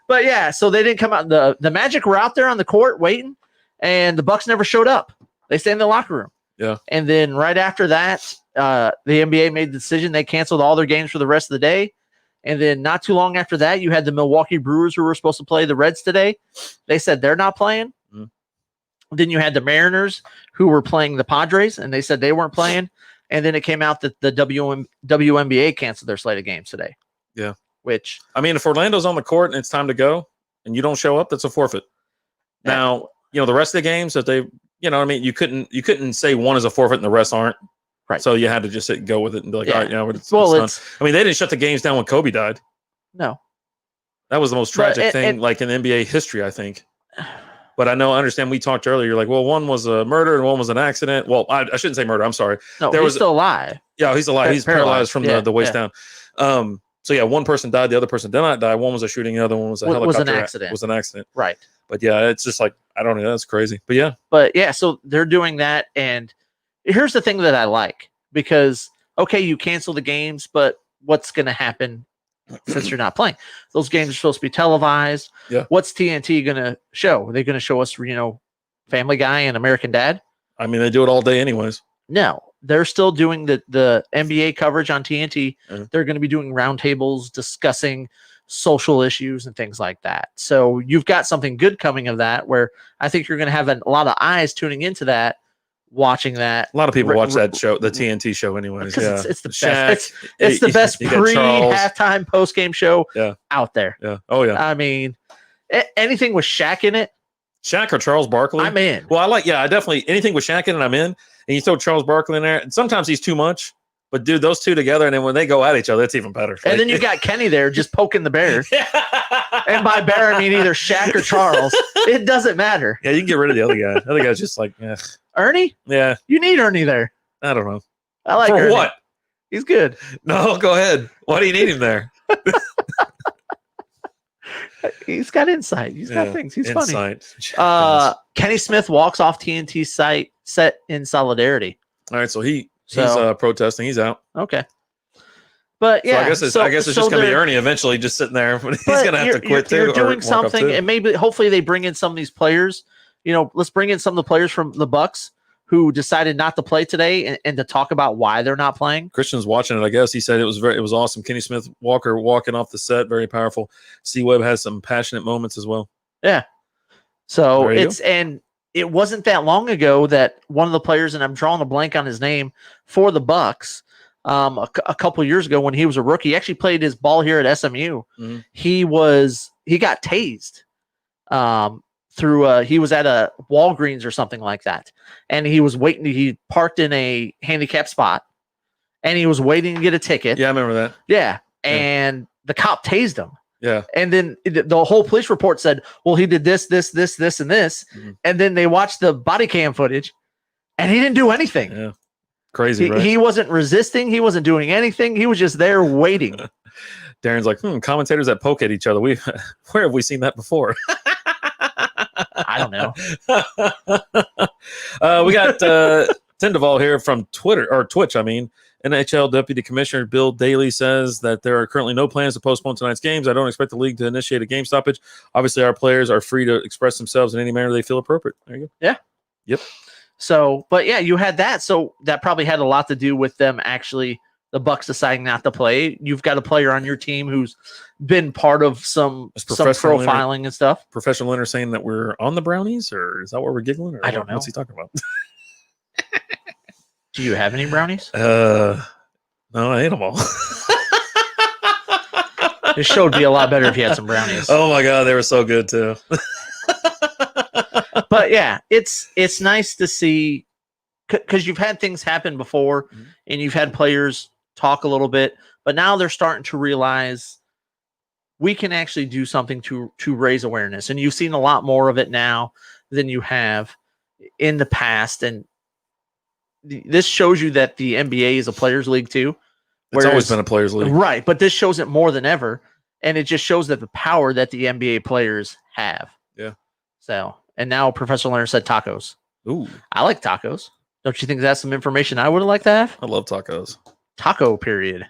But yeah, so they didn't come out. The Magic were out there on the court waiting, and the Bucks never showed up. They stayed in the locker room. Yeah, and then right after that, the NBA made the decision. They canceled all their games for the rest of the day. And then not too long after that, you had the Milwaukee Brewers who were supposed to play the Reds today. They said they're not playing. Then you had the Mariners who were playing the Padres, and they said they weren't playing. And then it came out that the WNBA canceled their slate of games today.
Yeah.
Which,
I mean, if Orlando's on the court and it's time to go and you don't show up, that's a forfeit. Now, the rest of the games that they, you couldn't say one is a forfeit and the rest aren't.
Right.
So you had to just sit and go with it and be like, all right, it's done. I mean, they didn't shut the games down when Kobe died.
No.
That was the most tragic thing, like in NBA history, I think. But I understand we talked earlier. You're like, well, one was a murder and one was an accident. Well, I shouldn't say murder. I'm sorry.
No, he's still alive.
Yeah, he's alive. He's paralyzed from the waist down. So yeah, one person died. The other person did not die. One was a shooting. The other one was a helicopter. Was an accident.
Right.
But yeah, it's just like, I don't know. That's crazy. But yeah.
So they're doing that. And here's the thing that I like, because, okay, you cancel the games, but what's going to happen since you're not playing? Those games are supposed to be televised.
Yeah.
What's TNT going to show? Are they going to show us, Family Guy and American Dad?
I mean, they do it all day anyways.
No, they're still doing the NBA coverage on TNT. Mm-hmm. They're going to be doing roundtables discussing social issues and things like that. So you've got something good coming of that, where I think you're going to have a lot of eyes tuning into that, watching that.
A lot of people watch that show, the TNT show anyways. Yeah.
It's the best. It's the best pre-halftime, post-game show out there.
Yeah. Oh, yeah.
I mean, anything with Shaq in it.
Shaq or Charles Barkley?
I'm in.
Well, I definitely, anything with Shaq in it, I'm in. And you throw Charles Barkley in there, and sometimes he's too much. But dude, those two together, and then when they go at each other, it's even better.
And then you got Kenny there just poking the bear. And by bear, I mean either Shaq or Charles. It doesn't matter.
Yeah, you can get rid of the other guy. The other guy's just like,
Ernie?
Yeah.
You need Ernie there.
I don't know.
I like
For
Ernie.
what?
He's good.
No, go ahead. Why do you need him there?
He's got insight. He's got things. He's funny. Kenny Smith walks off TNT site set in solidarity.
All right, so he's protesting. He's out.
Okay. But yeah,
so I guess it's just going to be Ernie eventually just sitting there. But he's going to have to quit too.
You're doing something, and hopefully they bring in some of these players. Let's bring in some of the players from the Bucks who decided not to play today, and to talk about why they're not playing.
Christian's watching it. I guess he said it was awesome. Kenny Smith Walker walking off the set, very powerful. C-Webb has some passionate moments as well.
Yeah. So it wasn't that long ago that one of the players, and I'm drawing a blank on his name, for the Bucks, a couple of years ago when he was a rookie, he actually played his ball here at SMU. Mm-hmm. He got tased through he was at a Walgreens or something like that, and he was waiting. He parked in a handicap spot, and he was waiting to get a ticket.
Yeah, I remember that.
Yeah, and the cop tased him.
Yeah.
And then the whole police report said, well, he did this, and this. Mm-hmm. And then they watched the body cam footage, and he didn't do anything.
Yeah. Crazy, right?
He wasn't resisting. He wasn't doing anything. He was just there waiting.
Darren's like, commentators that poke at each other. Where have we seen that before?
I don't know.
We got Tindaval here from Twitch. NHL Deputy Commissioner Bill Daly says that there are currently no plans to postpone tonight's games. I don't expect the league to initiate a game stoppage. Obviously, our players are free to express themselves in any manner they feel appropriate. There you go.
Yeah.
Yep.
So, but yeah, you had that. So that probably had a lot to do with them actually, the Bucks deciding not to play. You've got a player on your team who's been part of some profiling and stuff.
Professional Leonard saying that we're on the Brownies, or is that what we're giggling? Or
I don't know.
What's he talking about?
Do you have any brownies?
No, I ate them all.
This show would be a lot better if you had some brownies.
Oh my God, they were so good too.
But yeah, it's nice to see, because you've had things happen before, mm-hmm. and you've had players talk a little bit, but now they're starting to realize we can actually do something to raise awareness, and you've seen a lot more of it now than you have in the past, and this shows you that the NBA is a players' league too.
It's always been a players' league,
right? But this shows it more than ever, and it just shows that the power that the NBA players have.
Yeah.
So, and now Professor Leonard said tacos.
Ooh,
I like tacos. Don't you think that's some information I would have liked to have?
I love tacos.
Taco period.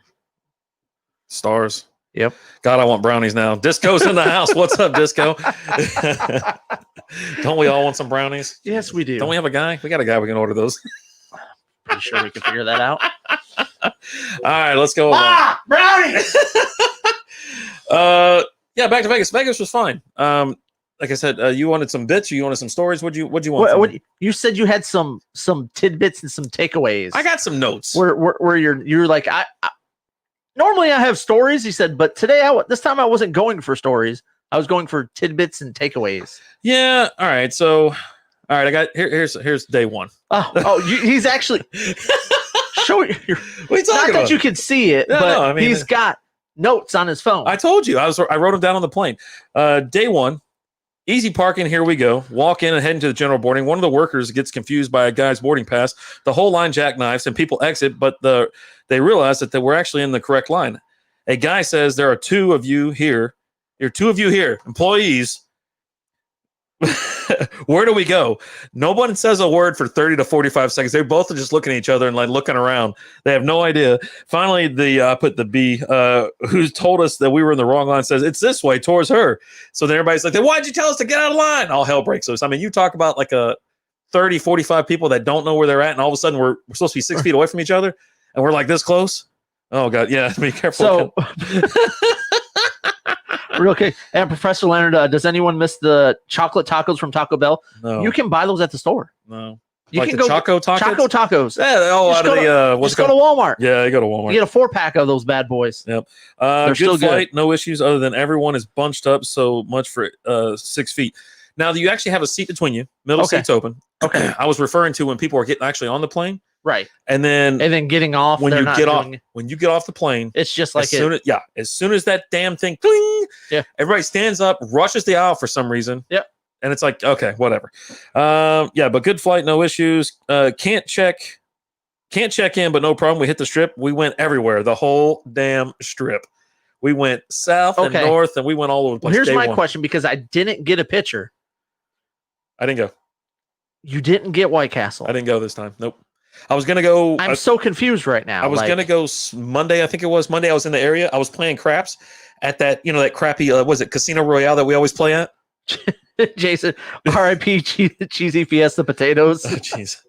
Stars.
Yep.
God, I want brownies now. Disco's in the house. What's up, Disco? Don't we all want some brownies?
Yes, we do.
Don't we have a guy? We got a guy we can order those.
Pretty sure we can figure that out.
All right, let's go.
Brownies!
Yeah, back to Vegas. Vegas was fine. like I said, you wanted some bits or you wanted some stories? What'd you want? From me?
You said you had some tidbits and some takeaways.
I got some notes.
Where you're like, I normally I have stories. He said, but today this time I wasn't going for stories. I was going for tidbits and takeaways.
Yeah. All right. So, all right. I got here's day one.
He's actually show you.
What are you talking
Not
about?
that you can see it, but
I mean,
he's got notes on his phone.
I told you I wrote them down on the plane. Day one, easy parking. Here we go. Walk in and head into the general boarding. One of the workers gets confused by a guy's boarding pass. The whole line jackknifes and people exit, but they realize that we're actually in the correct line. A guy says there are two of you here. There are two of you here, employees. Where do we go? No one says a word for 30 to 45 seconds. They both are just looking at each other and like looking around. They have no idea. Finally, put the B, who told us that we were in the wrong line, says it's this way towards her. So then everybody's like, then why'd you tell us to get out of line? All hell breaks loose. I mean, you talk about like a 30, 45 people that don't know where they're at, and all of a sudden we're supposed to be 6 feet away from each other, and we're like this close. Oh God, yeah, be careful.
So, real quick, and Professor Leonard, does anyone miss the chocolate tacos from Taco Bell?
No,
You can buy those at the store.
no.
You
Like
can
the
go
Choco Tacos.
Choco Tacos.
Yeah, out of the what's
Just go to Walmart.
Yeah, you go to Walmart.
You get a 4-pack of those bad boys.
Yep.
They're
Good
still
flight,
good.
no issues other than everyone is bunched up so much for 6 feet. Now, you actually have a seat between you. Middle
Okay.
seat's open.
Okay.
I was referring to when people are getting actually on the plane,
Right.
and then
Getting off.
when
they're
you
not
get off,
doing-
when you get off the plane,
it's just like
as soon as that damn thing, cling,
Yeah.
everybody stands up, rushes the aisle for some reason.
Yep.
And it's like, okay, whatever. But good flight, no issues. Can't check in, but no problem. We hit the strip. We went everywhere, the whole damn strip. We went south and
Okay.
north, and we went all over the place.
Here's
Day
my
one.
question, because I didn't get a picture.
I didn't go.
You didn't get White Castle.
I didn't go this time. Nope. I was gonna go.
I'm so confused right now.
I was gonna go Monday. I think it was Monday. I was in the area. I was playing craps at that, that crappy. Was it Casino Royale that we always play at?
Jason, R.I.P. Cheesy Fiesta potatoes.
Oh, jeez.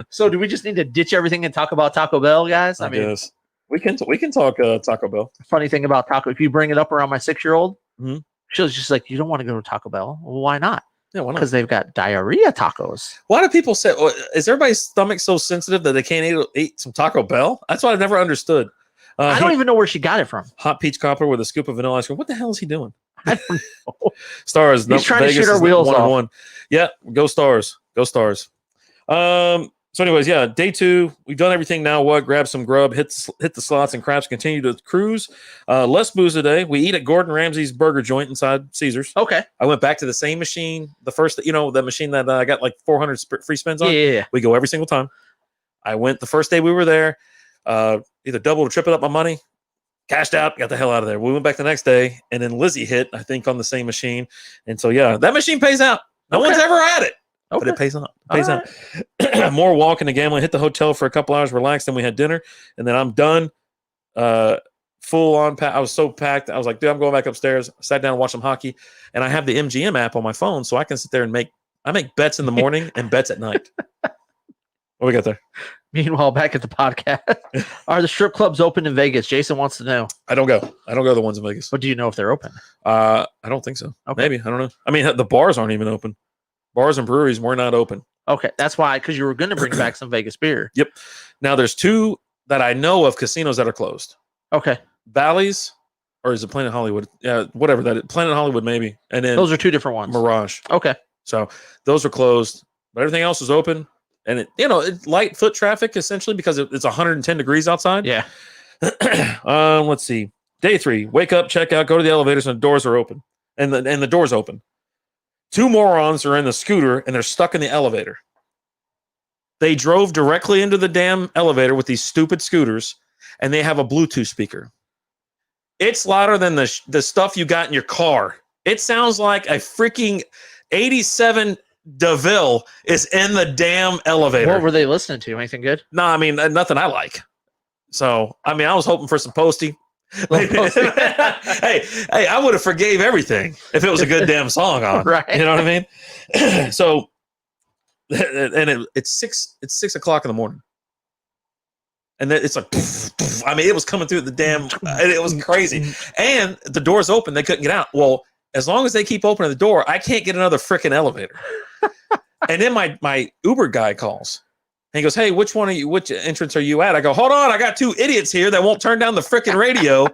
So, do we just need to ditch everything and talk about Taco Bell, guys?
I guess we can talk Taco Bell.
Funny thing about Taco, if you bring it up around my 6-year-old,
Mhm.
she's just like, "You don't want to go to Taco Bell? Well, why not?
Yeah, why not?
Because they've got diarrhea tacos."
Why do people say? Is everybody's stomach so sensitive that they can't eat some Taco Bell? That's what I've never understood.
I don't even know where she got it from.
Hot peach cobbler with a scoop of vanilla ice cream. What the hell is he doing?
I don't know.
Stars.
He's trying to shoot our wheels off.
1-1. Yeah, go Stars. Go Stars. So anyways, yeah, day 2. We've done everything now. Grab some grub, hit the slots and craps, continue to cruise. Less booze today. We eat at Gordon Ramsay's burger joint inside Caesars.
Okay.
I went back to the same machine. The first, the machine that I got like 400 free spins on.
Yeah.
We go every single time. I went the first day we were there, either double or triple up my money, cashed out, got the hell out of there. We went back the next day, and then Lizzie hit, I think, on the same machine. And so, yeah, that machine pays out. No one's ever had it, but it pays out. Out. More walking and gambling. Hit the hotel for a couple hours, relaxed, then we had dinner, and then I'm done. Full on. I was so packed. I was like, dude, I'm going back upstairs. Sat down and watched some hockey, and I have the MGM app on my phone, so I can sit there and make bets in the morning and bets at night. What we got there?
Meanwhile, back at the podcast, are the strip clubs open in Vegas? Jason wants to know.
I don't go to the ones in Vegas.
But do you know if they're open?
I don't think so.
Okay.
Maybe. I don't know. I mean, the bars aren't even open. Bars and breweries were not open.
Okay, that's why, because you were going to bring back some Vegas beer.
Yep. Now there's 2 that I know of casinos that are closed.
Okay.
Bally's, or is it Planet Hollywood? Yeah, whatever that is. Planet Hollywood maybe. And then
Those are 2 different ones.
Mirage.
Okay.
So those are closed, but everything else is open. And it's light foot traffic essentially because it's 110 degrees outside.
Yeah.
Let's see. Day 3, wake up, check out, go to the elevators, and the doors are open. And the doors open. 2 morons are in the scooter and they're stuck in the elevator. They drove directly into the damn elevator with these stupid scooters, and they have a Bluetooth speaker. It's louder than the stuff you got in your car. It sounds like a freaking 87 DeVille is in the damn elevator.
What were they listening to? Anything good?
No, I mean, nothing I like. So, I mean, I was hoping for some Posty. hey, I would have forgave everything if it was a good damn song on.
Right.
You know what I mean? So, and it's 6 o'clock in the morning. And then it's like, I mean, it was coming through the damn, it was crazy. And the doors open, they couldn't get out. Well, as long as they keep opening the door, I can't get another freaking elevator. And then my Uber guy calls. And he goes, hey, which entrance are you at? I go, hold on, I got two idiots here that won't turn down the freaking radio.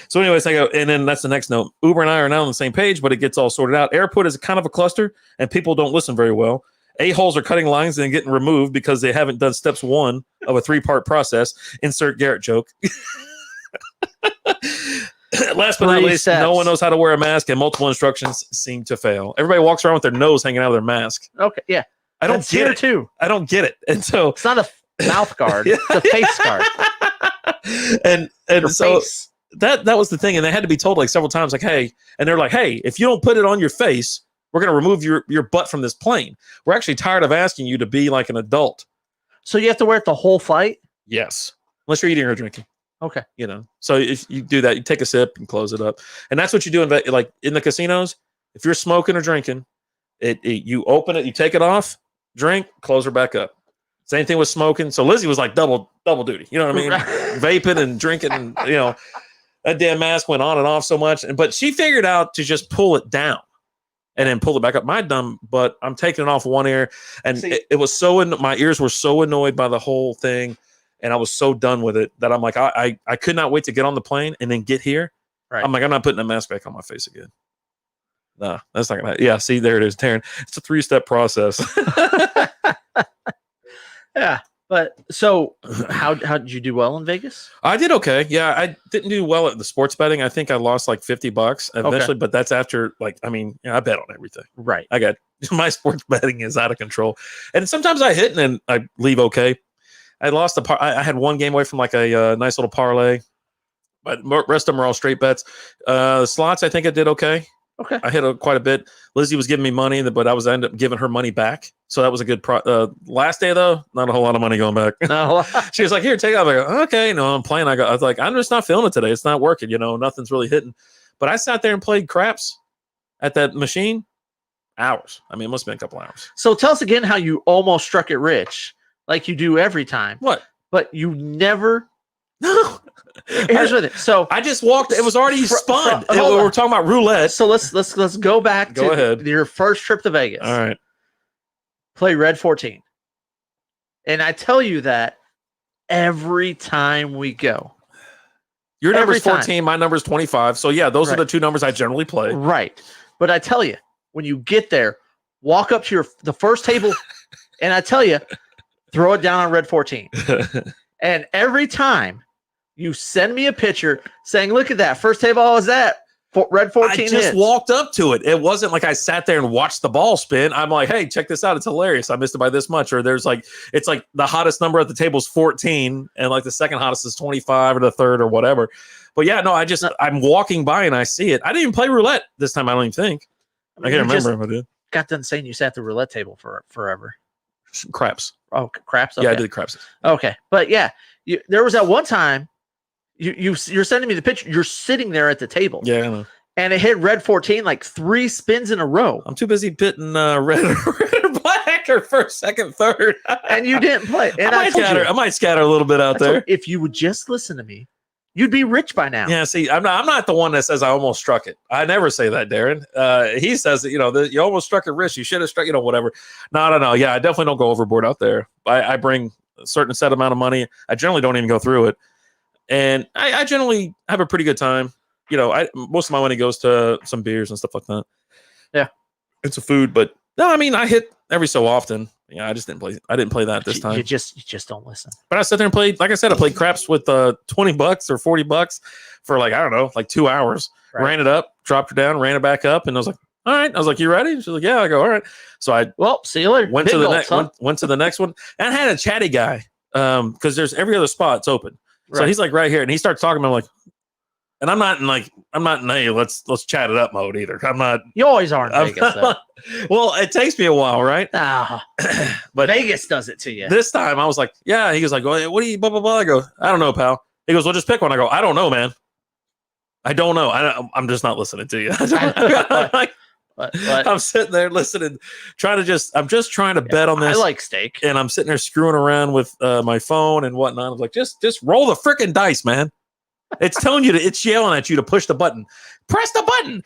So anyways, I go, and then that's the next note. Uber and I are now on the same page, but it gets all sorted out. Airport is kind of a cluster, and people don't listen very well. A-holes are cutting lines and getting removed because they haven't done steps 1 of a 3-part process. Insert Garrett joke. Last but not least, no one knows how to wear a mask, and multiple instructions seem to fail. Everybody walks around with their nose hanging out of their mask.
Okay, yeah.
I don't get it.
Too.
I don't get it. And so
it's not a mouth guard, it's a face guard.
And
Your
so
face.
that was the thing. And they had to be told like several times, like, hey, and they're like, hey, if you don't put it on your face, we're going to remove your butt from this plane. We're actually tired of asking you to be like an adult.
So you have to wear it the whole flight?
Yes. Unless you're eating or drinking.
Okay.
You know, so if you do that, you take a sip and close it up. And that's what you do in the casinos. If you're smoking or drinking, you open it, you take it off, drink, close her back up. Same thing with smoking. So Lizzie was like double duty. You know what I mean? Vaping and drinking, and you know, that damn mask went on and off so much. But she figured out to just pull it down and then pull it back up. My dumb butt, I'm taking it off one ear, and it was so my ears were so annoyed by the whole thing, and I was so done with it that I'm like, I could not wait to get on the plane and then get here. Right. I'm like, I'm not putting a mask back on my face again. No, that's not gonna. Yeah, see, there it is, Taryn. It's a 3-step process.
Yeah, but so how did you do well in Vegas?
I did okay. Yeah, I didn't do well at the sports betting. I think I lost like $50 eventually, but that's after I bet on everything.
Right.
I got my sports betting is out of control, and sometimes I hit and then I leave okay. I lost I had one game away from like a nice little parlay, but the rest of them are all straight bets. Slots, I think I did okay.
Okay.
I hit quite a bit. Lizzie was giving me money, but I ended up giving her money back. So that was a good last day, though, not a whole lot of money going back. No. She was like, here, take it out. I go, okay, no, I'm playing. I was like, I'm just not feeling it today. It's not working. You know, nothing's really hitting. But I sat there and played craps at that machine. Hours. I mean, it must have been a couple hours.
So tell us again how you almost struck it rich, like you do every time.
What?
But you never.
No.
Here's with it. So
I just walked. It was already spun. We're talking about roulette.
So let's go back to
ahead.
Your first trip to Vegas.
All right.
Play Red 14. And I tell you that every time we go.
Your number's 14, my number's 25. So yeah, those are the two numbers I generally play.
Right. But I tell you, when you get there, walk up to the first table, and I tell you, throw it down on Red 14. And every time you send me a picture saying, look at that, first table I was at, Red 14
I just
hits.
walked up to it. It wasn't like I sat there and watched the ball spin. I'm like, hey, check this out. It's hilarious. I missed it by this much. Or it's like the hottest number at the table is 14, and like the second hottest is 25 or the third or whatever. But yeah, no, I'm walking by and I see it. I didn't even play roulette this time, I don't even think. I can't remember if I did.
Got done saying you sat at the roulette table for forever.
Craps.
Oh, craps? Okay.
Yeah, I did craps.
Okay. But yeah, there was that one time you're sending me the picture. You're sitting there at the table.
Yeah, I know.
And it hit Red 14 like 3 spins in a row.
I'm too busy pitting red or black or first, second, third.
And you didn't play. And
I might scatter a little bit out there.
If you would just listen to me, you'd be rich by now.
Yeah, see, I'm not the one that says I almost struck it. I never say that, Darren. He says that, you almost struck it rich. You should have struck, whatever. No. Yeah, I definitely don't go overboard out there. I bring a certain set amount of money. I generally don't even go through it. And I generally have a pretty good time. Most of my money goes to some beers and stuff like that.
Yeah.
It's a food, but no, I mean, I hit every so often. Yeah, I didn't play that this time.
You just don't listen.
But I sat there and played, like I said, I played craps with $20 or $40 for like, I don't know, like 2 hours. Right. Ran it up, dropped it down, ran it back up, and I was like, all right. I was like, you ready? She's like, yeah. I go, all right. So
see you later.
Went to the next one, and I had a chatty guy because there's every other spot's open. Right. So he's like right here, and he starts talking to me. I'm like, and I'm not in hey, let's chat it up mode either. I'm not.
You always are in Vegas, though.
Well, it takes me a while, right?
But Vegas does it to you.
This time I was like, yeah. He goes like, well, what do you blah blah blah? I go, I don't know, pal. He goes, well, just pick one. I go, I don't know, man. I don't know. I'm just not listening to you. I'm sitting there listening, I'm just trying to bet on this.
I like steak,
and I'm sitting there screwing around with my phone and whatnot. I'm like, just roll the freaking dice, man. It's telling you it's yelling at you to push the button. Press the button.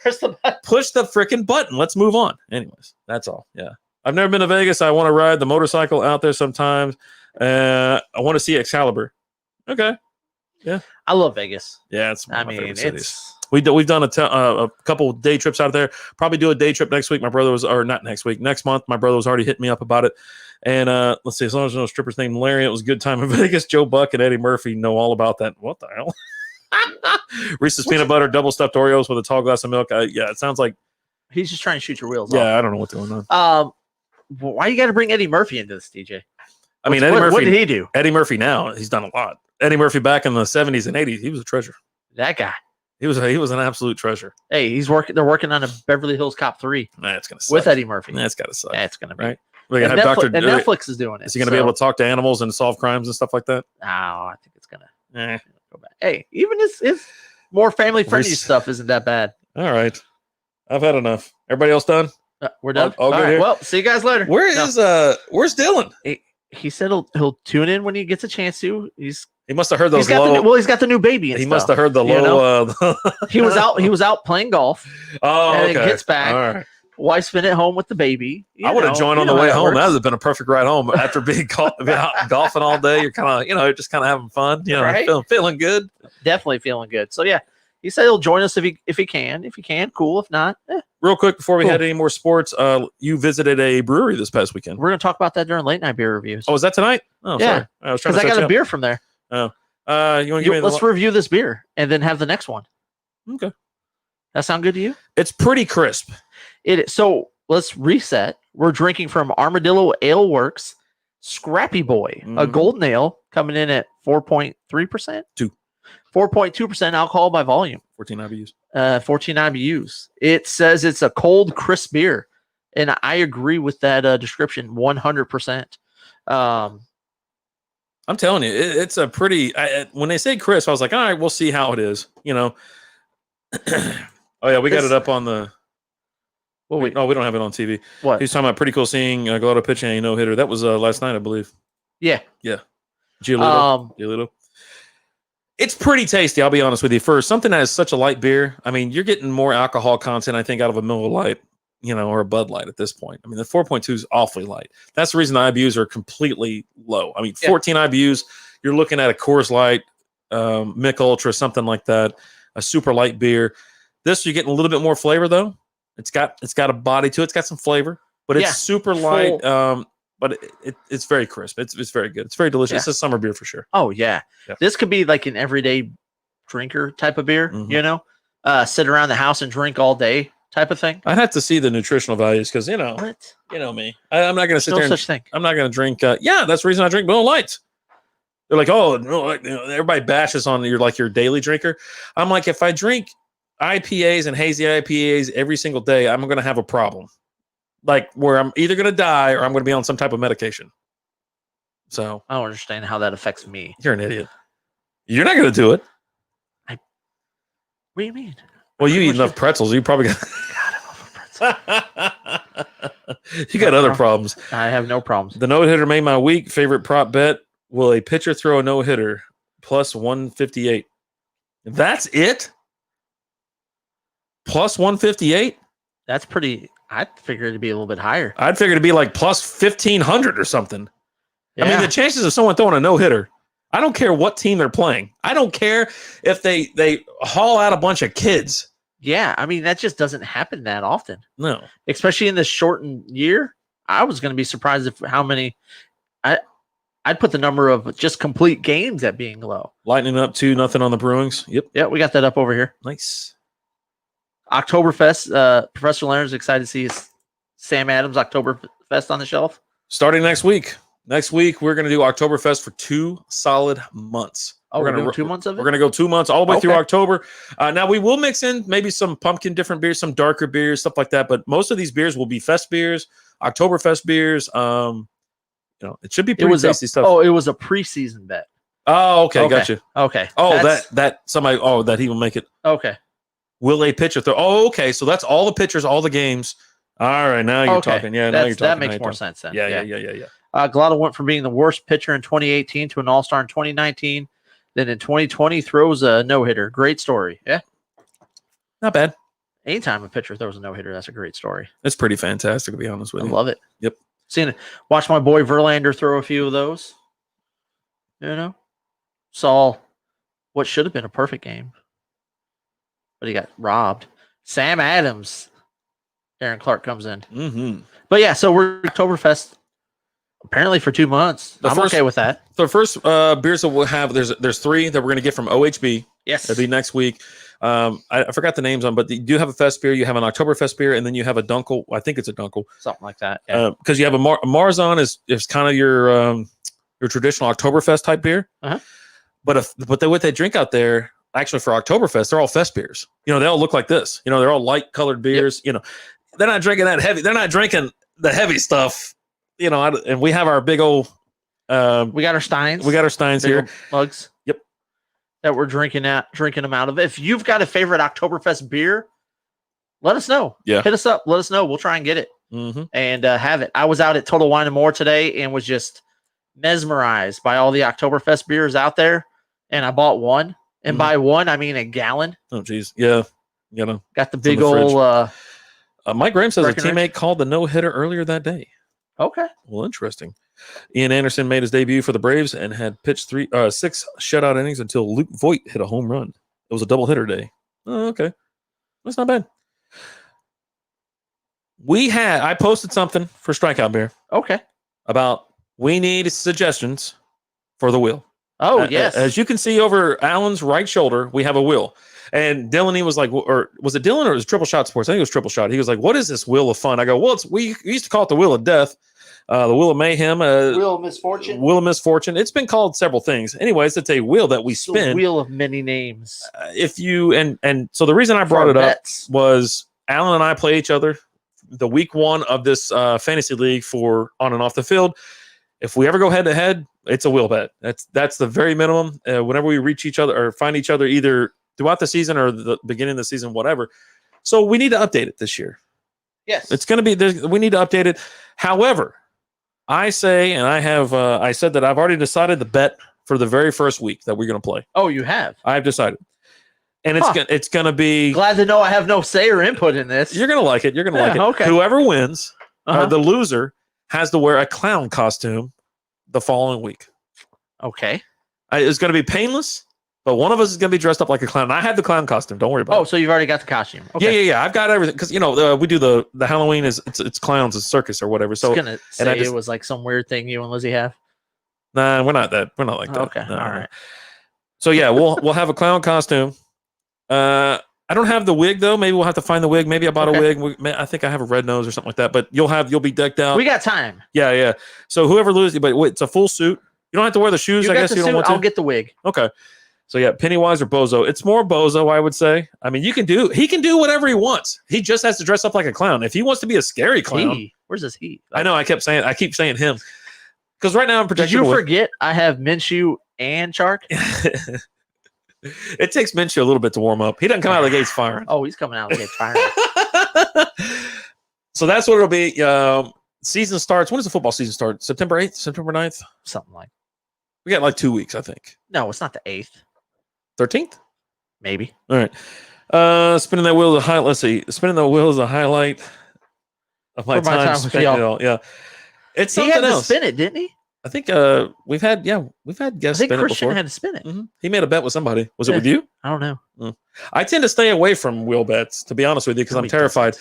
Push the freaking button. Let's move on. Anyways, that's all. Yeah. I've never been to Vegas. I want to ride the motorcycle out there sometimes. I want to see Excalibur. Okay. Yeah.
I love Vegas.
Yeah, it's one
I
of my
mean,
favorite cities.
it's
We've done a couple day trips out there. Probably do a day trip next week. My brother was, or not next week, next month. My brother was already hitting me up about it. And let's see, as long as there's no strippers named Larry, it was a good time in Vegas. Joe Buck and Eddie Murphy know all about that. What the hell? Reese's peanut butter, double stuffed Oreos with a tall glass of milk. Yeah, it sounds like
he's just trying to shoot your wheels off.
Yeah, I don't know what's going on.
Why you got to bring Eddie Murphy into this, DJ?
I mean, Eddie Murphy.
What did he do?
Eddie Murphy now, he's done a lot. Eddie Murphy back in the 70s and 80s, he was a treasure.
That guy.
He was an absolute treasure.
Hey, they're working on a Beverly Hills Cop 3
It's gonna suck.
with Eddie Murphy.
It's gotta suck.
That's gonna be
right. We're
and
gonna have
Netflix, and Netflix is doing it.
Is he gonna be able to talk to animals and solve crimes and stuff like that?
No, I think it's gonna go back. Hey, even his more family friendly stuff isn't that bad.
All right, I've had enough. Everybody else done?
We're done.
All good
right.
here.
Well, see you guys later.
Where's Dylan?
He said he'll tune in when he gets a chance to.
He must have heard those
he's got the new baby.
He must have heard the low.
He was out playing golf.
Oh,
and
okay.
Then gets back.
All right.
Wife's been at home with the baby.
I would have joined on the way home. That would have been a perfect ride home after being out golfing all day. You're kind of, just kind of having fun.
Right?
feeling good.
Definitely feeling good. So yeah, he said he'll join us if he can. If he can, cool. If not,
Real quick before we head any more sports, you visited a brewery this past weekend.
We're gonna talk about that during late night beer reviews.
Oh, is that tonight? Oh,
yeah.
Sorry. I was trying to.
I got a beer from there.
Oh, you want to give me?
Let's review this beer and then have the next one.
Okay.
That sound good to you?
It's pretty crisp.
It is. So let's reset. We're drinking from Armadillo Ale Works, Scrappy Boy, a golden ale coming in at 4.3%. 4.2% alcohol by volume.
14 IBUs.
14 IBUs. It says it's a cold, crisp beer. And I agree with that description 100%.
I'm telling you, it's a pretty. When they say crisp, I was like, all right, we'll see how it is. Oh yeah, we got it up on the.
Well,
we don't have it on TV.
What?
He's talking about pretty cool seeing Gallardo pitching a no hitter. That was last night, I believe.
Yeah.
Giolito. It's pretty tasty. I'll be honest with you. For something that is such a light beer, I mean, you're getting more alcohol content, I think, out of a Miller Lite, or a Bud Light at this point. I mean, the 4.2 is awfully light. That's the reason the IBUs are completely low. I mean, 14 IBUs, you're looking at a Coors Light, Mick Ultra, something like that, a super light beer. This, you're getting a little bit more flavor, though. It's got a body to it. It's got some flavor, but it's super light. But it's very crisp. It's very good. It's very delicious. It's a summer beer for sure.
Oh, yeah. This could be like an everyday drinker type of beer, sit around the house and drink all day type of thing.
I'd have to see the nutritional values because,
What?
Me. I'm not going to sit there.
No such thing.
I'm not going to drink. That's the reason I drink Miller Lights. They're like, oh, no, everybody bashes on your daily drinker. I'm like, if I drink IPAs and hazy IPAs every single day, I'm going to have a problem. Like where I'm either going to die or I'm going to be on some type of medication. So
I don't understand how that affects me.
You're an idiot. You're not going to do it.
What do you mean?
Well, you eat enough pretzels. You probably got.
God, I love pretzels.
You got other problems.
I have no problems.
The no-hitter made my week. Favorite prop bet. Will a pitcher throw a no-hitter? Plus 158. That's it? Plus 158?
That's pretty. I'd figure it'd be a little bit higher.
I'd figure it'd be like plus 1,500 or something.
Yeah.
I mean, the chances of someone throwing a no-hitter, I don't care what team they're playing. I don't care if they haul out a bunch of kids.
Yeah, I mean, that just doesn't happen that often.
No.
Especially in this shortened year. I was going to be surprised if how many. I'd put the number of just complete games at being low.
Lightning up 2-0 on the Bruins. Yep.
Yeah, we got that up over here.
Nice.
Oktoberfest. Professor Leonard's excited to see his Sam Adams Oktoberfest on the shelf.
Starting next week. Next week, we're going to do Oktoberfest for 2 solid months.
Oh, we're going to 2 months of it?
We're going to go 2 months all the way through October. Now, we will mix in maybe some pumpkin different beers, some darker beers, stuff like that. But most of these beers will be fest beers, Oktoberfest beers. It should be pretty tasty stuff.
Oh, it was a preseason bet.
Oh, okay. Got you.
Okay.
Oh, that he will make it.
Okay.
Will a pitcher throw? Oh, okay. So that's all the pitchers, all the games. All right. Now you're talking. Yeah, now you're talking.
That makes more sense then.
Yeah.
Gallardo went from being the worst pitcher in 2018 to an all-star in 2019. Then in 2020 throws a no-hitter. Great story. Yeah.
Not bad.
Anytime a pitcher throws a no-hitter, that's a great story.
It's pretty fantastic, to be honest with
I
you.
love it.
Yep.
Watch my boy Verlander throw a few of those. Saw what should have been a perfect game, but he got robbed. Sam Adams. Darren Clark comes in.
Mm-hmm.
But yeah, so we're Oktoberfest apparently for 2 months. I'm okay with that.
The first beers that we'll have, there's 3 that we're going to get from OHB.
Yes.
That'll be next week. I forgot the names on, but you do have a fest beer. You have an Oktoberfest beer, and then you have a Dunkel. I think it's a Dunkel.
Something like that. Yeah.
Because you have a Marzahn is kind of your traditional Oktoberfest type beer.
Uh-huh.
But what they drink out there, actually for Oktoberfest, they're all fest beers. They all look like this. They're all light colored beers.
Yep.
They're not drinking that heavy. They're not drinking the heavy stuff. And we have our big old.
We got our Steins.
We got our Steins
big
here.
old mugs.
Yep.
That we're drinking them out of. If you've got a favorite Oktoberfest beer, let us know.
Yeah.
Hit us up. Let us know. We'll try and get it and have it. I was out at Total Wine and More today and was just mesmerized by all the Oktoberfest beers out there. And I bought one. And by one, I mean a gallon.
Oh, geez. Yeah.
Got the big old.
Mike Graham says a
Breckenridge.
teammate called the no-hitter earlier that day.
Okay.
Well, interesting. Ian Anderson made his debut for the Braves and had pitched 6 shutout innings until Luke Voigt hit a home run. It was a double-hitter day. Oh, okay. That's not bad. I posted something for Strikeout Beer
Okay.
about we need suggestions for the wheel.
Oh, yes.
As you can see over Alan's right shoulder, we have a wheel. And Dylan, he was like, or was it Dylan or was it Triple Shot Sports? I think it was Triple Shot. He was like, what is this wheel of fun? I go, well, we used to call it the Wheel of Death, the Wheel of Mayhem,
Wheel of Misfortune.
Wheel of Misfortune. It's been called several things. Anyways, it's a wheel that we
It's a
spin.
wheel of many names.
So the reason I brought it up
bets.
was Alan and I play each other the week 1 of this fantasy league for on and off the field. If we ever go head to head, it's a wheel bet. That's the very minimum. Whenever we reach each other or find each other either throughout the season or the beginning of the season, whatever. So we need to update it this year.
Yes.
It's going to be, we need to update it. However, I say, and I said that I've already decided the bet for the very first week that we're going to play.
Oh, you have?
I've decided. And it's going to be.
Glad to know I have no say or input in this.
You're going to like it. You're going to like it.
Okay.
Whoever wins, the loser, has to wear a clown costume the following week.
Okay.
It's going to be painless, but one of us is going to be dressed up like a clown. I have the clown costume. Don't worry about it.
Oh, so you've already got the costume. Okay.
Yeah. I've got everything because we do the Halloween it's clowns, it's circus or whatever. So
I was gonna say it was like some weird thing you and Lizzie have.
Nah, we're not like that.
Okay,
No.
all right.
So yeah, we'll have a clown costume. I don't have the wig though. Maybe we'll have to find the wig. Maybe I bought a wig. I think I have a red nose or something like that. But you'll be decked out.
We got time.
Yeah. So whoever loses, but it's a full suit. You don't have to wear the shoes. I guess you don't want to.
I'll get the wig.
Okay. So yeah, Pennywise or Bozo. It's more Bozo, I would say. I mean, he can do whatever he wants. He just has to dress up like a clown. If he wants to be a scary clown,
where's this he?
I know. I keep saying him because right now I'm
Did you forget I have Minshew and Chark?
It takes Minshew a little bit to warm up. He doesn't come out of the gates firing.
Oh, he's coming out of the gates firing.
So that's what it'll be. Season starts. When does the football season start? September 8th, September 9th?
Something like.
We got like 2 weeks, I think.
No, it's not the 8th.
13th?
Maybe.
All right. Spinning that wheel is a highlight. Let's see. Spinning the wheel is a highlight of my time
with
spent.
y'all.
Yeah. It's
He
something
had to
else.
spin it, didn't he?
I think we've had guests
I think
spin it
Christian
before.
had to spin it.
Mhm. He made a bet with somebody. Was it
Yeah.
with you?
I don't know.
I tend to stay away from wheel bets, to be honest with you, because I'm terrified.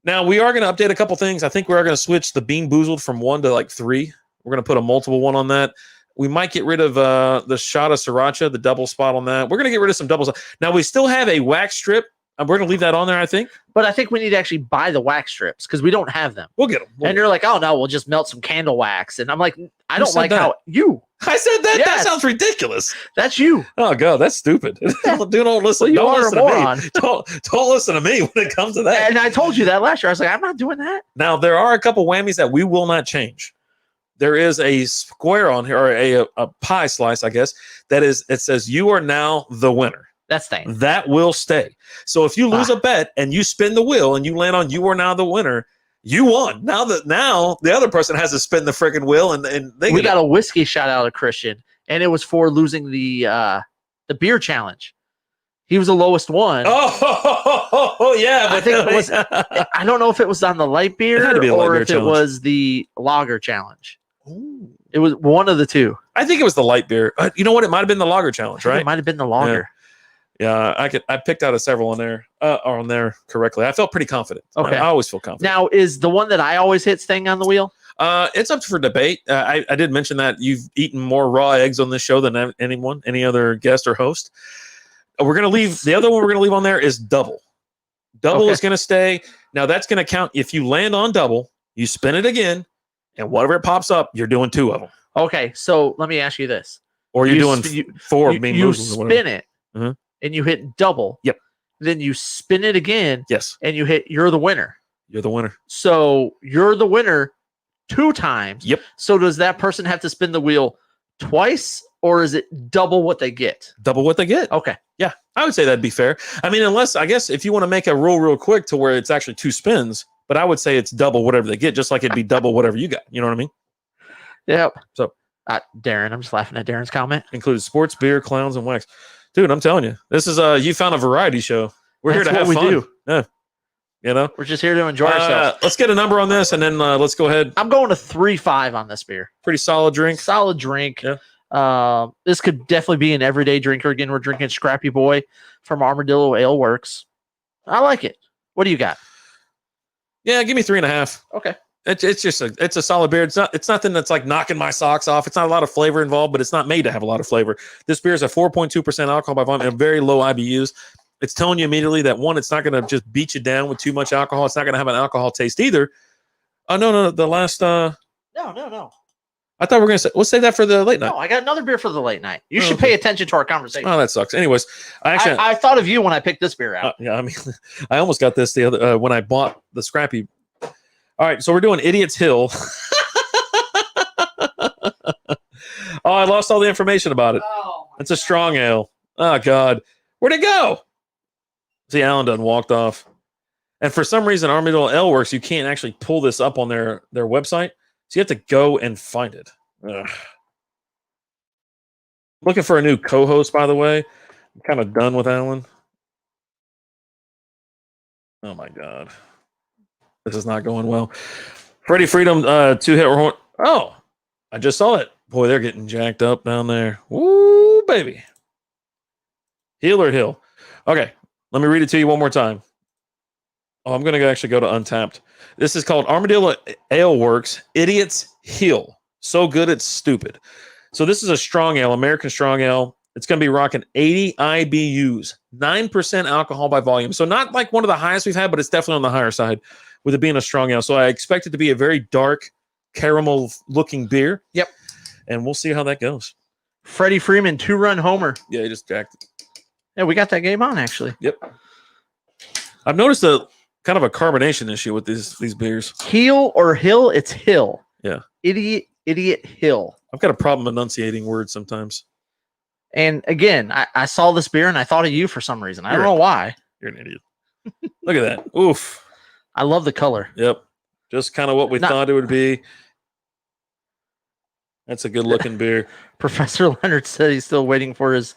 Now, we are going to update a couple things. I think we are going to switch the Bean Boozled from 1 to like 3. We're going to put a multiple one on that. We might get rid of the shot of sriracha, the double spot on that. We're going to get rid of some doubles. Now, we still have a wax strip. We're going to leave that on there, I think.
But I think we need to actually buy the wax strips because we don't have them.
We'll get them.
And you're like, oh, no, we'll just melt some candle wax. And I'm like, I
Who
don't
said
like
that?
how you.
I said that?
Yes.
That sounds ridiculous.
That's you.
Oh, God, that's stupid. Don't listen.
Well, you
don't
are
listen
a
to me.
moron.
Don't listen to me when it comes to that.
And I told you that last year. I was like, I'm not doing that.
Now, there are a couple whammies that we will not change. There is a square on here, or a pie slice, I guess, it says you are now the winner.
That's staying.
That will stay. So if you lose a bet and you spin the wheel and you land on you are now the winner, you won. Now the other person has to spin the freaking wheel and
we got a whiskey shot out of Christian. and it was for losing the beer challenge. He was the lowest one.
Oh, yeah.
I think it was. I don't know if it was on the light beer
had to be a light
or
beer
if
challenge.
it was the lager challenge.
Ooh.
It was one of the two.
I think it was the light beer. You know what? It might have been the lager challenge,
I think
right?
It might have been the lager.
Yeah, I picked out several on there correctly. I felt pretty confident.
Okay.
I always feel confident.
Now, is the one that I always hit staying on the wheel?
It's up for debate. I did mention that you've eaten more raw eggs on this show than any other guest or host. We're gonna leave the other one. We're gonna leave on there is double. Double
Okay.
is gonna stay. Now that's gonna count if you land on double. You spin it again, and whatever it pops up, you're doing 2 of them,
Okay, so let me ask you this:
or you're
You
doing
sp-
4.
you spin it,
Mhm.
and you hit double.
Yep.
Then you spin it again,
Yes,
and you hit. You're the winner.
you're the winner.
So you're the winner 2 times.
Yep.
So does that person have to spin the wheel twice, or is it double what they get?
Double what they get.
Okay.
Yeah, I would say that'd be fair. I mean, unless I guess if you want to make a rule real quick to where it's actually 2 spins, but I would say it's double whatever they get, just like it'd be double whatever you got. You know what I mean?
Yep.
So,
Darren, I'm just laughing at Darren's comment.
Included sports, beer, clowns, and wax. Dude, I'm telling you, this is you found a variety show. We're
That's
here to have
what
fun.
we do.
Yeah, you know.
We're just here to enjoy ourselves.
Let's get a number on this, and then let's go ahead.
I'm going to 3.5 on this beer.
Pretty solid drink.
Solid drink.
Yeah.
This could definitely be an everyday drinker. Again, we're drinking Scrappy Boy from Armadillo Ale Works. I like it. What do you got?
Yeah, give me 3.5.
Okay.
It's just a solid beer. It's nothing that's like knocking my socks off. It's not a lot of flavor involved, but it's not made to have a lot of flavor. This beer is a 4.2% alcohol by volume and very low IBUs. It's telling you immediately that one, it's not going to just beat you down with too much alcohol. It's not going to have an alcohol taste either. Oh no, the last
No.
I thought we were going to say, let's say that for the late night.
No, I got another beer for the late night. You
Oh,
should
okay.
pay attention to our conversation.
Oh, that sucks. Anyways,
I thought of you when I picked this beer out.
yeah, I mean, I almost got this the other when I bought the Scrappy. All right, so we're doing Idiot's Hill. Oh, I lost all the information about it. It's a strong ale. Oh, God. Where'd it go? See, Alan done walked off. And for some reason, Armadillo Ale Works, you can't actually pull this up on their website. So you have to go and find it. Ugh. Looking for a new co-host, by the way. I'm kind of done with Alan. Oh, my God. This is not going well. Freddie Freedom, 2-hit. Oh, I just saw it. Boy, they're getting jacked up down there. Woo, baby. Healer Hill. Okay, let me read it to you one more time. Oh, I'm going to actually go to Untapped. This is called Armadillo Ale Works, Idiot's Hill. So good, it's stupid. So this is a strong ale, American strong ale. It's going to be rocking 80 IBUs, 9% alcohol by volume. So not like one of the highest we've had, but it's definitely on the higher side with it being a strong ale. So I expect it to be a very dark caramel-looking beer.
Yep.
And we'll see how that goes.
Freddie Freeman, 2-run homer.
Yeah, he just jacked it.
Yeah, we got that game on, actually.
Yep. I've noticed a kind of a carbonation issue with these beers.
Heel or hill? It's hill.
Yeah.
Idiot hill.
I've got a problem enunciating words sometimes.
And again, I saw this beer and I thought of you for some reason. I don't
You're
know why.
You're an idiot. Look at that. Oof.
I love the color.
Yep. Just kind of what we thought it would be. That's a good looking beer.
Professor Leonard said he's still waiting for his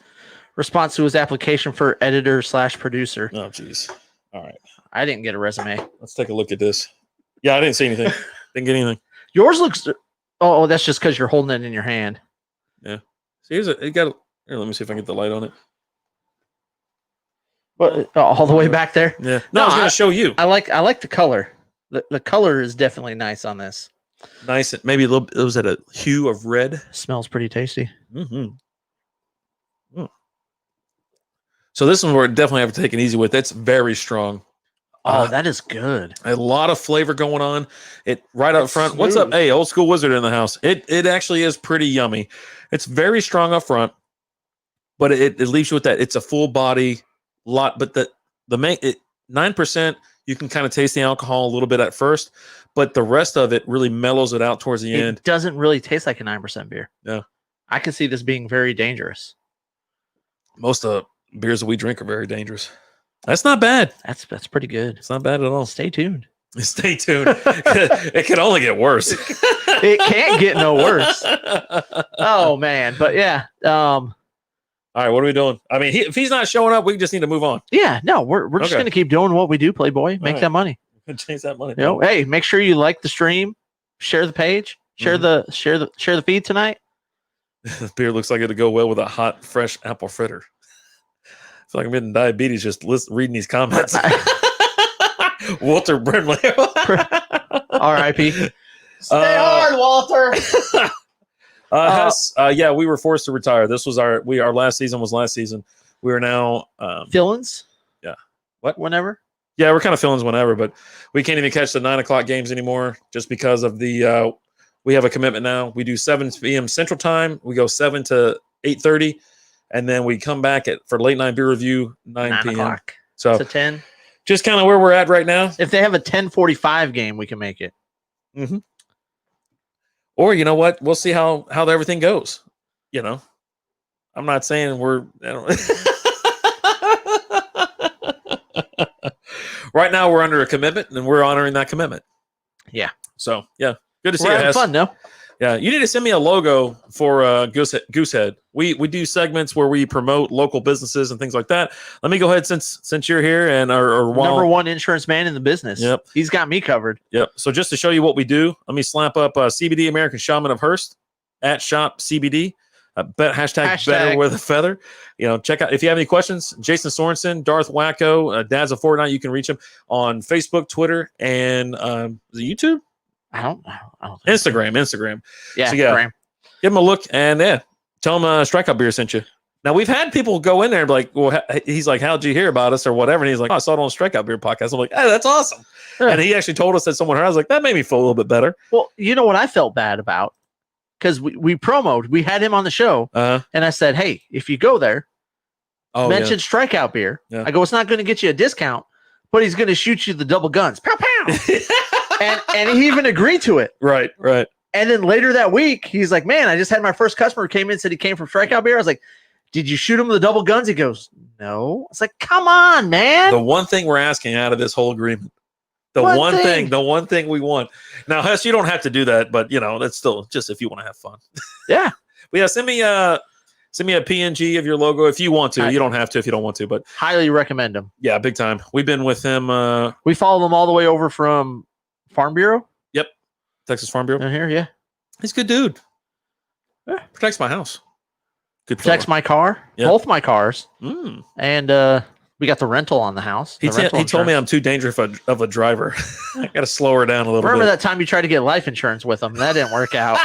response to his application for editor/producer.
Oh, geez. All right.
I didn't get a resume.
Let's take a look at this. Yeah, I didn't see anything. Didn't get anything.
Yours looks. Oh, that's just because you're holding it in your hand.
Yeah. See, it got. Here, let me see if I can get the light on it.
What? All the way back there.
Yeah. No, I was going to show you.
I like the color. The color is definitely nice on this.
Nice. Maybe a little. It was at a hue of red.
Smells pretty tasty.
Mm-hmm. So this one we're definitely have to take it easy with. It's very strong.
Oh, that is good.
A lot of flavor going on. It right up front. What's up? Hey, old school wizard in the house. It actually is pretty yummy. It's very strong up front, but it leaves you with that. It's a full body lot, but the main 9%. You can kind of taste the alcohol a little bit at first, but the rest of it really mellows it out towards the end.
It doesn't really taste like a 9% beer.
Yeah,
I can see this being very dangerous.
Most of the beers that we drink are very dangerous. That's not bad.
That's pretty good.
It's not bad at all.
Stay tuned.
Stay tuned. It can only get worse.
It can't get no worse. Oh man, but yeah.
All right, what are we doing? I mean, if he's not showing up, we just need to move on.
Yeah, no, we're just
Okay.
gonna keep doing what we do, Playboy. Make
right.
that money.
Chase that money.
You know, hey, make sure you like the stream, share the page, share the feed tonight.
This beer looks like it'll go well with a hot, fresh apple fritter. I feel like I'm getting diabetes just reading these comments. Walter Brimley.
R.I.P.
Stay hard, Walter.
Hess, yeah, we were forced to retire. This was our last season was last season. We are now
Fill-ins.
Yeah.
What? Whenever.
Yeah, we're kind of fill-ins whenever, but we can't even catch the 9:00 games anymore just because of the we have a commitment now. We do 7 p.m. Central Time. We go 7 to 8:30, and then we come back for late night beer review 9 p.m. So
10.
just kind of where we're at right now.
If they have a 10:45 game, we can make it.
Mm-hmm. Or you know what? We'll see how everything goes. You know, I'm not saying we're. Right now, we're under a commitment, and we're honoring that commitment.
Yeah.
So yeah, good to see
We're
you.
having fun, though.
Yeah, you need to send me a logo for Goosehead. We do segments where we promote local businesses and things like that. Let me go ahead since you're here and
Number one insurance man in the business.
Yep,
he's got me covered.
Yep. So just to show you what we do, let me slap up CBD American Shaman of Hearst at Shop CBD. Hashtag better with a feather. You know, check out if you have any questions. Jason Sorensen, Darth Wacko, Dad's of Fortnite. You can reach him on Facebook, Twitter, and is it YouTube?
I don't
Instagram.
Yeah,
so, yeah. Give him a look and tell him Strikeout Beer sent you. Now we've had people go in there and be like, well, he's like, how'd you hear about us or whatever? And he's like, I saw it on Strikeout Beer podcast. I'm like, hey, that's awesome.
Yeah.
And he actually told us that someone heard. I was like, that made me feel a little bit better.
Well, you know what I felt bad about? Because we promoted, we had him on the show, and I said, hey, if you go there, mention Strikeout Beer.
Yeah.
I go, it's not going to get you a discount, but he's going to shoot you the double guns. Pow, pow. and he even agreed to it.
Right.
And then later that week, he's like, man, I just had my first customer came in, said he came from Strikeout Beer. I was like, did you shoot him the double guns? He goes, no. It's like, come on, man.
The one thing we're asking out of this whole agreement. The one thing we want. Now, Hess, you don't have to do that, but you know, that's still just if you want to have fun.
Yeah.
But yeah, send me a PNG of your logo if you want to. You don't have to if you don't want to, but
highly recommend him.
Yeah, big time. We've been with him.
We follow him all the way over from Farm Bureau.
Yep. Texas Farm Bureau.
Down here, yeah.
He's a good dude.
Yeah.
Protects my house. Good
Protects my car.
Yep.
Both my cars.
Mm.
And we got the rental on the house.
He told me I'm too dangerous of a driver. I got to slow her down a little
Remember
bit.
that time you tried to get life insurance with him? That didn't work out.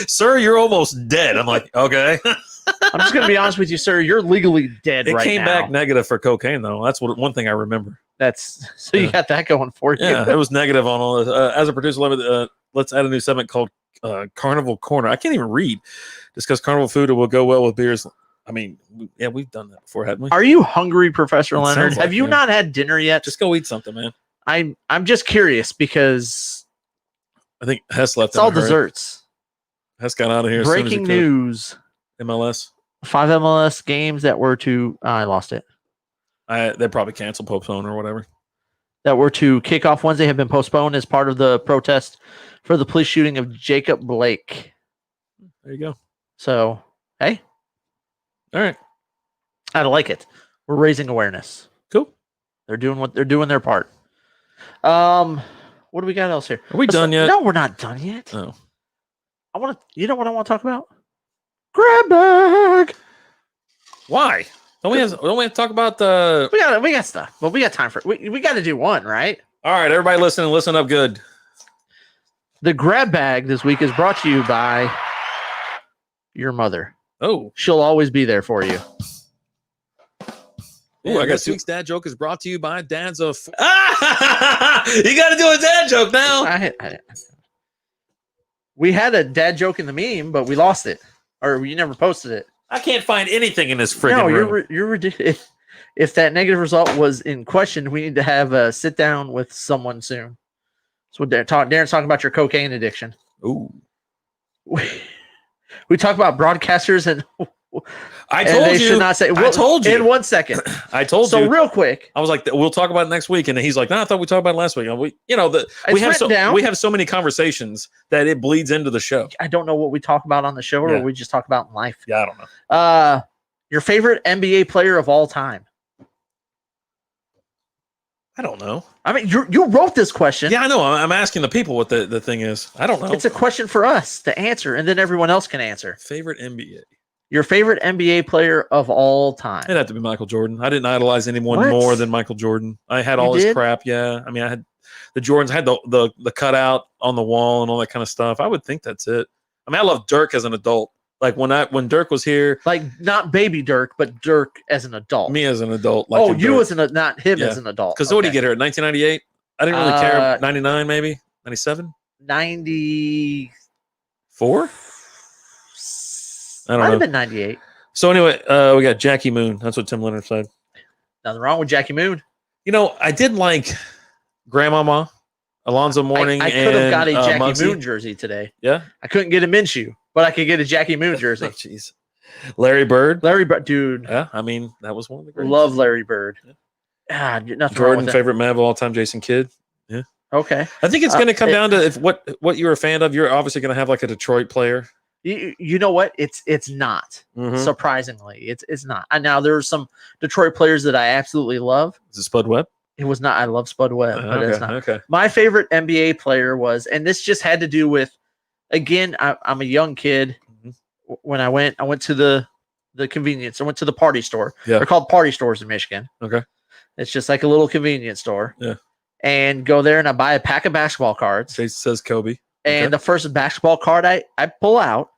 Sir, you're almost dead. I'm like, okay.
I'm just going to be honest with you, sir. You're legally dead right now.
It came back negative for cocaine, though. That's one thing I remember.
You got that going for you.
Yeah, it was negative on all this. As a producer, let's add a new segment called Carnival Corner. I can't even read. Discuss carnival food. It will go well with beers. I mean, yeah, we've done that before, haven't we?
Are you hungry, Professor Leonard?
Like,
have you not had dinner yet?
Just go eat something, man.
I'm just curious because
I think Hess left.
It's all desserts.
Hess got out of here.
Breaking news.
MLS.
5 MLS games that were to I lost it.
They probably canceled, postponed, or whatever.
That were to kick off Wednesday have been postponed as part of the protest for the police shooting of Jacob Blake.
There you go.
So, hey.
All right.
I like it. We're raising awareness.
Cool.
They're doing their part. What do we got else here?
Are we done yet?
No, we're not done yet.
Oh.
You know what I want to talk about? Grab bag.
Why? Don't we have to talk about the
we got stuff, but we got time for it. We got to do one, right?
All right, everybody listen up good.
The grab bag this week is brought to you by your mother.
Oh.
She'll always be there for you.
Ooh, I guess this week's dad joke is brought to you by Dads of You got to do a dad joke now.
We had a dad joke in the meme, but we lost it. Or you never posted it.
I can't find anything in this freaking room.
You're ridiculous. If that negative result was in question, we need to have a sit down with someone soon. So Darren's talking about your cocaine addiction.
Ooh.
We talk about broadcasters and
I
And
told
they
you.
should not say.
I told you.
In 1 second.
I told
So
you.
real quick.
I was like, we'll talk about it next week, and he's like, no, I thought we talked about it last week. And we
It's written down.
we have so many conversations that it bleeds into the show.
I don't know what we talk about on the show, or we just talk about in life.
Yeah, I don't know.
Your favorite NBA player of all time?
I don't know.
I mean, you wrote this question.
Yeah, I know. I'm asking the people what the thing is. I don't know.
It's a question for us to answer, and then everyone else can answer.
Favorite NBA.
Your favorite NBA player of all time?
It'd have to be Michael Jordan. I didn't idolize anyone
What?
more than Michael Jordan. I had all his
did?
crap. Yeah, I mean, I had the Jordans. I had the cutout on the wall and all that kind of stuff. I would think that's it. I mean, I love Dirk as an adult. Like when Dirk was here,
Like not baby Dirk, but Dirk as an adult.
me as an adult. Like
Oh, you as not him as an adult.
Because what did he get here? 1998. I didn't really care. 99 maybe. 97.
94.
I don't
Might
know.
have been 98.
So anyway, we got Jackie Moon. That's what Tim Leonard said.
Nothing wrong with Jackie Moon.
You know, I did like Grandmama, Alonzo Mourning.
I could have got a Jackie
Muggsy.
Moon jersey today.
Yeah.
I couldn't get a Minshew, but I could get a Jackie Moon jersey.
Oh, jeez. Larry Bird.
Larry Bird, dude.
Yeah, I mean, that was one of the greatest.
Love Larry Bird.
Yeah.
Ah, nothing wrong
Jordan,
with
favorite man of all time, Jason Kidd.
that. Okay.
I think it's going to come down to if what you're a fan of. You're obviously going to have like a Detroit player.
You know what? It's not.
Mhm.
Surprisingly, it's not. And now there are some Detroit players that I absolutely love.
Is it Spud Webb?
It was not. I love Spud Webb, but it's not.
Okay.
My favorite NBA player was, and this just had to do with, again, I'm a young kid.
Mhm.
When I went to the convenience. I went to the party store.
Yeah.
They're called party stores in Michigan.
Okay.
It's just like a little convenience store.
Yeah.
And go there and I buy a pack of basketball cards.
Jason says Kobe.
And
Okay.
the first basketball card I pull out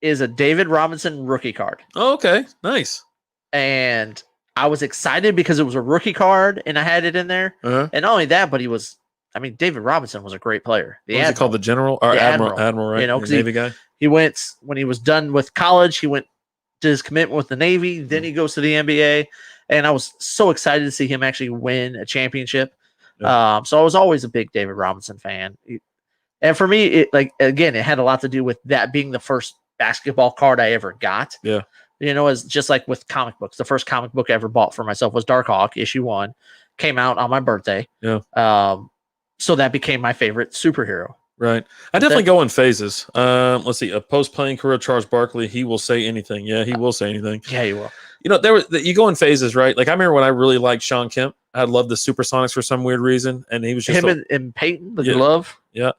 is a David Robinson rookie card.
Oh, okay. Nice.
And I was excited because it was a rookie card and I had it in there.
Uh-huh.
And not only that, but David Robinson was a great player.
What was he called? The General or
The
Admiral?
Admiral.
Admiral, right?
You know,
The
'cause
Navy guy.
He went, when he was done with college, he went to his commitment with the Navy. Then he goes to the NBA. And I was so excited to see him actually win a championship.
Yeah.
So I was always a big David Robinson fan. And for me, it had a lot to do with that being the first basketball card I ever got.
Yeah.
You know, as just like with comic books, the first comic book I ever bought for myself was Dark Hawk issue 1, came out on my birthday.
Yeah.
So that became my favorite superhero.
Right. I definitely go in phases. Let's see. A post-playing career, Charles Barkley, he will say anything. Yeah, he will say anything.
Yeah, you will.
You know, you go in phases, right? Like I remember when I really liked Sean Kemp. I loved the Supersonics for some weird reason, and he was just
Him and Peyton, the
Yeah.
glove.
yeah.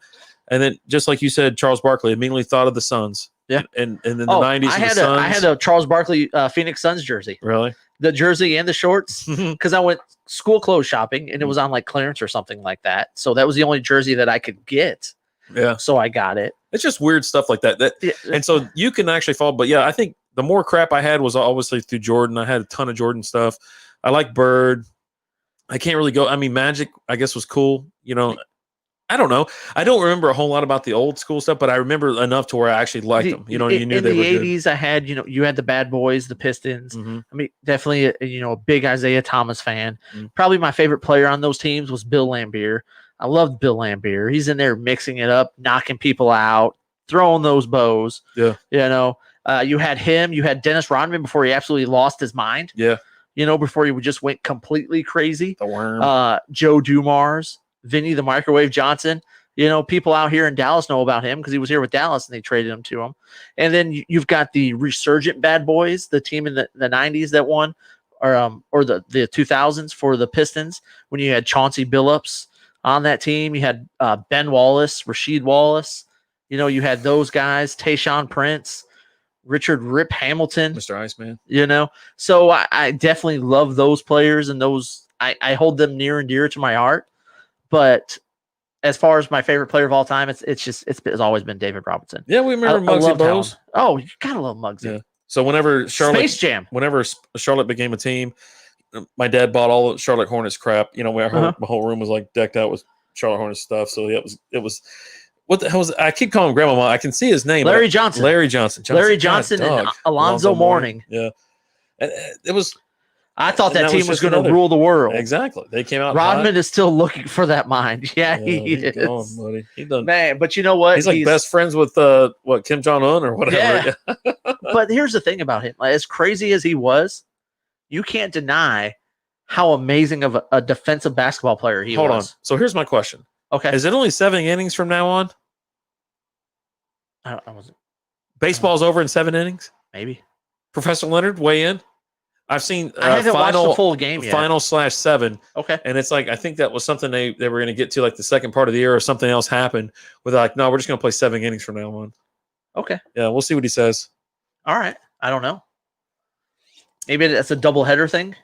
And then just like you said, Charles Barkley immediately thought of the Suns.
Yeah.
And then the 90s.
I
and
had
the Suns.
I had a Charles Barkley Phoenix Suns jersey,
Really?
the jersey and the shorts,
Mhm.
because I went school clothes shopping and it was on like clearance or something like that. So that was the only jersey that I could get.
Yeah.
So I got it.
It's just weird stuff like that.
Yeah.
And so you can actually fall. But yeah, I think the more crap I had was obviously through Jordan. I had a ton of Jordan stuff. I like Bird. I can't really go. I mean, Magic, I guess, was cool. You know, I don't know. I don't remember a whole lot about the old school stuff, but I remember enough to where I actually liked them. You know, you knew
in
they
the
were good.
80s, I had, you had the Bad Boys, the Pistons.
Mhm.
I mean, definitely, a big Isaiah Thomas fan.
Mm.
Probably my favorite player on those teams was Bill Laimbeer. I loved Bill Laimbeer. He's in there mixing it up, knocking people out, throwing those bows.
Yeah.
You had him. You had Dennis Rodman before he absolutely lost his mind.
Yeah.
Before he just went completely crazy.
The worm.
Joe Dumars, Vinny the Microwave Johnson. People out here in Dallas know about him because he was here with Dallas and they traded him to him. And then you've got the resurgent Bad Boys, the team in the 90s that won, or the 2000s for the Pistons, when you had Chauncey Billups on that team. You had Ben Wallace, Rasheed Wallace. You had those guys, Tayshaun Prince, Richard Rip Hamilton.
Mr. Iceman.
So I definitely love those players, and those I hold them near and dear to my heart. But as far as my favorite player of all time, it's always been David Robinson.
Yeah, we remember
I
Muggsy
loved
Bogues.
Oh, you gotta love Muggsy.
Yeah. So whenever
Space Jam.
whenever Charlotte became a team, my dad bought all the Charlotte Hornets crap. My whole room was like decked out with Charlotte Hornets stuff. So yeah, it was. What the hell was it? I keep calling him Grandma. I can see his name.
Larry Johnson.
Larry Johnson.
Larry Johnson
God,
and
dog.
Alonzo Mourning.
Yeah. And it was
I thought
And
that
that
team
was
was
just
going to
another-
rule the world.
exactly. They came out.
Rodman is still looking for that mind. Yeah,
hot.
he
he's
is.
gone, buddy. He done.
Man, but you know what?
He's like best friends with Kim Jong Un or whatever.
Yeah. But here's the thing about him. As crazy as he was, you can't deny how amazing of a defensive basketball player he was.
Hold on. So here's my question.
Okay.
Is it only 7 innings from now on?
I wasn't.
Baseball's over in 7 innings?
Maybe.
Professor Leonard, weigh in. I've seen
I haven't watched the full game yet.
Final/7.
Okay.
And it's like, I think that was something they were going to get to like the second part of the year, or something else happened with like, no, we're just going to play 7 innings from now on.
Okay.
Yeah, we'll see what he says.
All right. I don't know. Maybe that's a doubleheader thing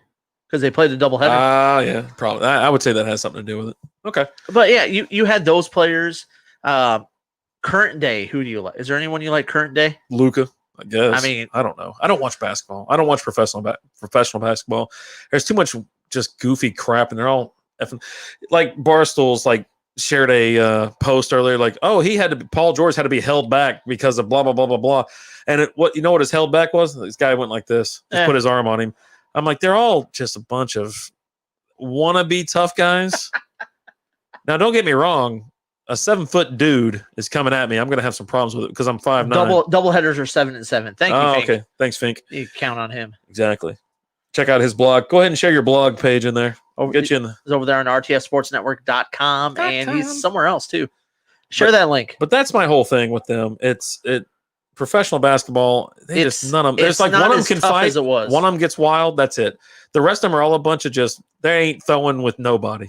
because they played the doubleheader.
Yeah, probably. I would say that has something to do with it. Okay.
But yeah, you had those players. Current day, who do you like? Is there anyone you like current day?
Luka, I guess.
I mean,
I don't know. I don't watch basketball. I don't watch professional basketball. There's too much just goofy crap, and they're all effing, like Barstool's like shared a post earlier, like, oh, Paul George had to be held back because of blah blah blah blah blah. And what his held back was? This guy went like this, just put his arm on him. I'm like, they're all just a bunch of wannabe tough guys. Now, don't get me wrong. A 7-foot dude is coming at me. I'm going to have some problems with it because I'm 5'9".
Double headers are 7 and 7. Thank you. Fink.
Okay. Thanks, Fink.
You count on him.
Exactly. Check out his blog. Go ahead and share your blog page in there. I'll get you in.
He's over there on rtsportsnetwork.com, and he's somewhere else too. Share that link.
But that's my whole thing with them. It's professional basketball. None of them. There's like one of them can fight. One of them gets wild. That's it. The rest of them are all a bunch of they ain't throwing with nobody.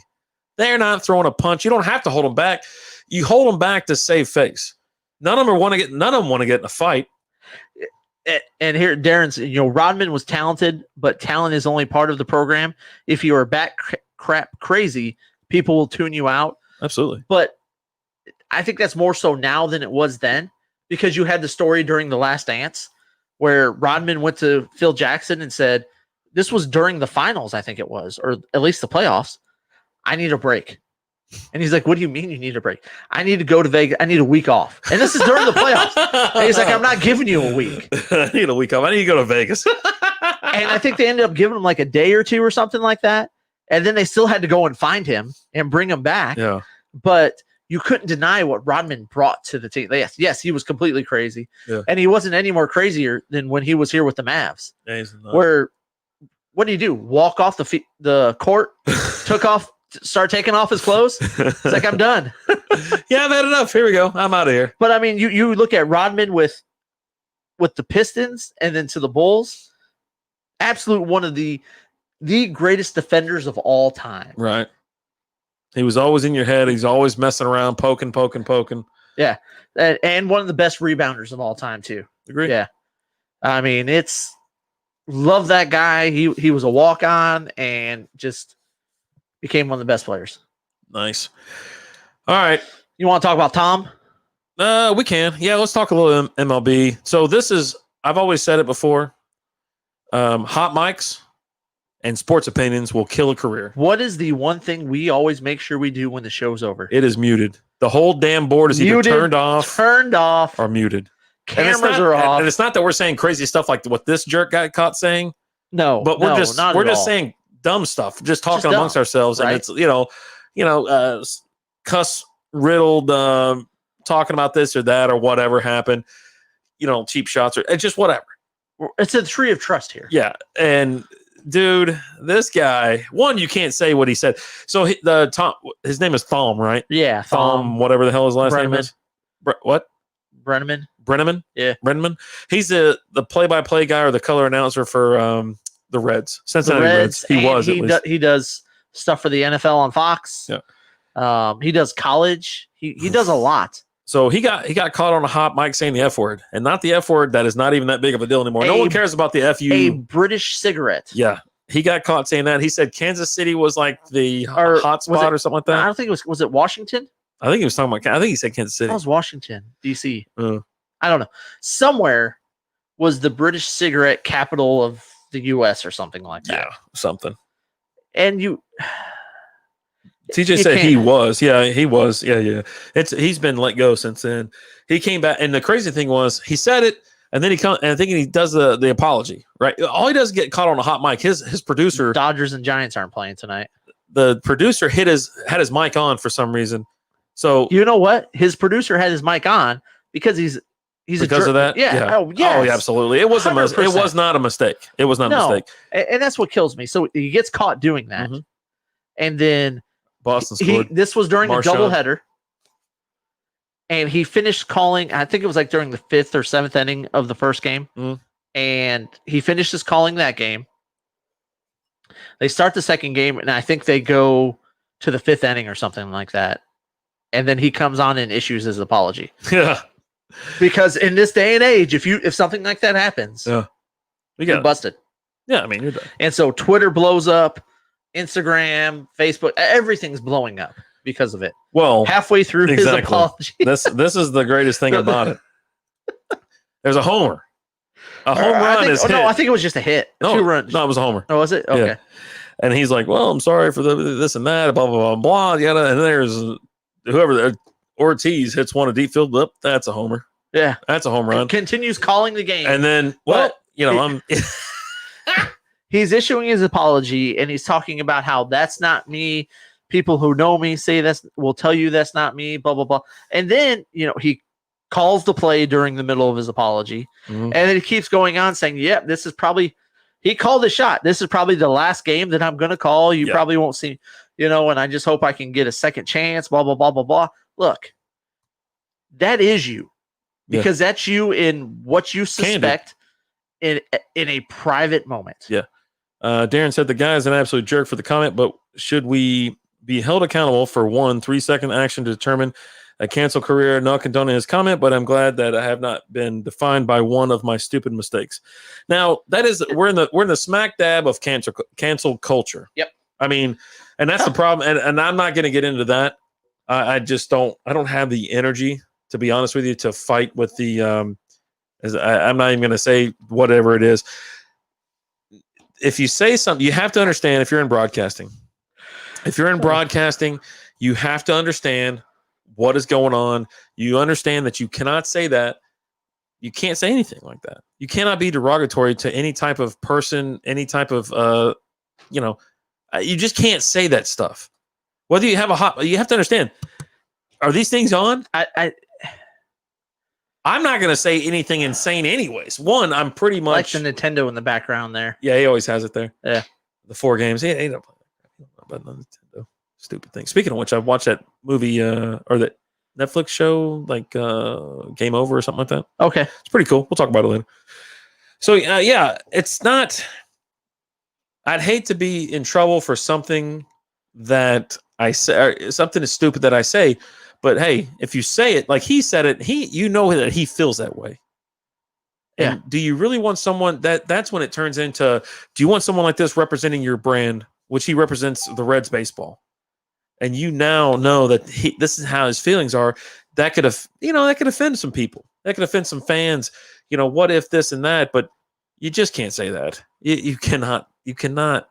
They're not throwing a punch. You don't have to hold them back. You hold them back to save face. None of them want to get in a fight.
And here, Darren's, Rodman was talented, but talent is only part of the program. If you are back crap crazy, people will tune you out.
Absolutely.
But I think that's more so now than it was then, because you had the story during The Last Dance where Rodman went to Phil Jackson and said, this was during the finals, I think it was, or at least the playoffs. I need a break. And he's like, what do you mean you need a break? I need to go to Vegas. I need a week off. And this is during the playoffs. And he's like, I'm not giving you a week.
I need a week off. I need to go to Vegas.
And I think they ended up giving him like a day or two or something like that. And then they still had to go and find him and bring him back.
Yeah.
But you couldn't deny what Rodman brought to the team. Yes, he was completely crazy.
Yeah.
And he wasn't any more crazier than when he was here with the Mavs.
Yeah,
where, what do you do? Walk off the court, start taking off his clothes. It's like, I'm done.
Yeah, I've had enough. Here we go. I'm out of here.
But I mean, you look at Rodman with the Pistons and then to the Bulls, absolute one of the greatest defenders of all time.
Right. He was always in your head. He's always messing around, poking.
Yeah. And one of the best rebounders of all time too.
Agree.
Yeah. I mean, love that guy. He was a walk-on and just became one of the best players.
Nice. All right.
You want to talk about Tom?
We can. Yeah, let's talk a little MLB. So I've always said it before. Hot mics and sports opinions will kill a career.
What is the one thing we always make sure we do when the show's over?
It is muted. The whole damn board is either turned off, or muted.
Cameras are off.
And it's not that we're saying crazy stuff like what this jerk got caught saying.
No,
but we're just saying dumb stuff, just talking amongst ourselves, right? And it's cuss riddled, talking about this or that or whatever happened, cheap shots or it's just whatever.
It's a tree of trust here.
Yeah, and dude, this guy, you can't say what he said. So his name is Thom, right?
Yeah,
Thom, whatever the hell his last name is. What? Brenneman.
Yeah,
Brenneman. He's the play-by-play guy or the color announcer for the Reds, Cincinnati Reds.
He does stuff for the NFL on Fox.
Yeah.
He does college. He does a lot.
So he got caught on a hot mic saying the F word, and not the F word that is not even that big of a deal anymore. No one cares about the FU.
A British cigarette.
Yeah. He got caught saying that. He said Kansas City was like the hot spot or something like that.
I don't think was it Washington?
I think he was talking about. I think he said Kansas City.
That was Washington, D.C. I don't know. Somewhere was the British cigarette capital of the U.S. or something like that.
Yeah, something.
And
TJ said he was. Yeah, he was. Yeah. He's been let go since then. He came back, and the crazy thing was he said it, and then I think he does the apology. Right. All he does is get caught on a hot mic. His producer.
Dodgers and Giants aren't playing tonight.
The producer had his mic on for some reason. So
you know what? His producer had his mic on because he's
because of that.
Yeah. Oh,
yeah,
yes.
absolutely. It was it
100%.
was not a mistake. It was not a mistake.
And that's what kills me. So he gets caught doing that, and then
Boston scored.
This was during
Marshawn.
a doubleheader, and he finished calling. I think it was like during the 5th or 7th inning of the first game, and he finishes calling that game. They start the second game, and I think they go to the 5th inning or something like that, and then he comes on and issues his apology.
Yeah,
because in this day and age, if something like that happens, you're busted.
Yeah, I mean, you're done.
And so Twitter blows up, Instagram, Facebook, everything's blowing up because of it.
Well,
halfway through his apology.
This is the greatest thing about it. There's a homer. A home run is hit.
No, I think it was just a hit. 2 runs.
No, it was a homer.
Oh, was it? Okay.
Yeah. And he's like, well, I'm sorry for this and that, blah, blah, blah, blah. Yada. And there's whoever, Ortiz hits one a deep field. Up. That's a homer.
Yeah.
That's a home run.
Continues calling the game.
And then, I'm...
He's issuing his apology, and he's talking about how that's not me. People who know me will tell you that's not me, blah, blah, blah. And then, he calls the play during the middle of his apology. And then he keeps going on saying, yep, this is probably... He called a shot. This is probably the last game that I'm going to call. You probably won't see, and I just hope I can get a second chance, blah, blah, blah, blah, blah. Look, that is you. Because that's you in what you suspect in a private moment.
Yeah. Darren said the guy is an absolute jerk for the comment, but should we be held accountable for 1 3-second action to determine a cancel career? Not condoning his comment, but I'm glad that I have not been defined by one of my stupid mistakes. Now we're in the smack dab of cancel culture.
Yep.
I mean, and that's the problem. And I'm not going to get into that. I just don't have the energy, to be honest with you, to fight with the, I'm not even going to say whatever it is. If you say something, you have to understand if you're in broadcasting. If you're in broadcasting, you have to understand what is going on. You understand that you cannot say that. You can't say anything like that. You cannot be derogatory to any type of person, any type of, you just can't say that stuff. Whether you have you have to understand, are these things on? I'm not going to say anything insane anyways. One, I'm pretty much...
Like the Nintendo in the background there.
Yeah, he always has it there.
Yeah.
The 4 games. He don't play about Nintendo. Stupid thing. Speaking of which, I watched that movie or that Netflix show, like Game Over or something like that.
Okay.
It's pretty cool. We'll talk about it later. So, it's not... I'd hate to be in trouble for something that I say, something is stupid that I say. But hey, if you say it like he said it, that he feels that way. And do you really want someone that's when it turns into, do you want someone like this representing your brand, which he represents the Reds baseball? And you now know that this is how his feelings are. That could offend some people. That could offend some fans. What if this and that? But you just can't say that. You cannot.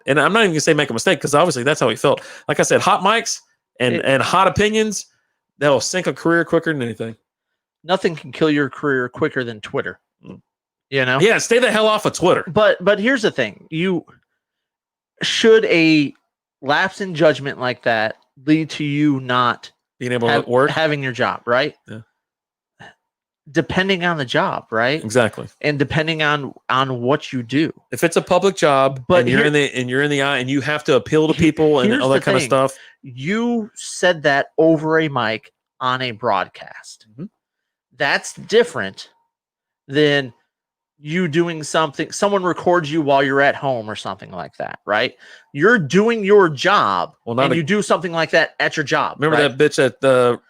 And I'm not even gonna say make a mistake, because obviously that's how he felt. Like I said, hot mics and hot opinions, that'll sink a career quicker than anything.
Nothing can kill your career quicker than Twitter.
Yeah, stay the hell off of Twitter.
But here's the thing: should a lapse in judgment like that lead to you not
being able to work,
having your job, right?
Yeah.
Depending on the job, right?
Exactly.
And depending on what you do.
If it's a public job, but you're in the eye, and you have to appeal to people and all that kind of stuff.
You said that over a mic on a broadcast.
Mm-hmm.
That's different than you doing something. Someone records you while you're at home or something like that, right? You're doing your job, and you do something like that at your job.
Remember that bitch that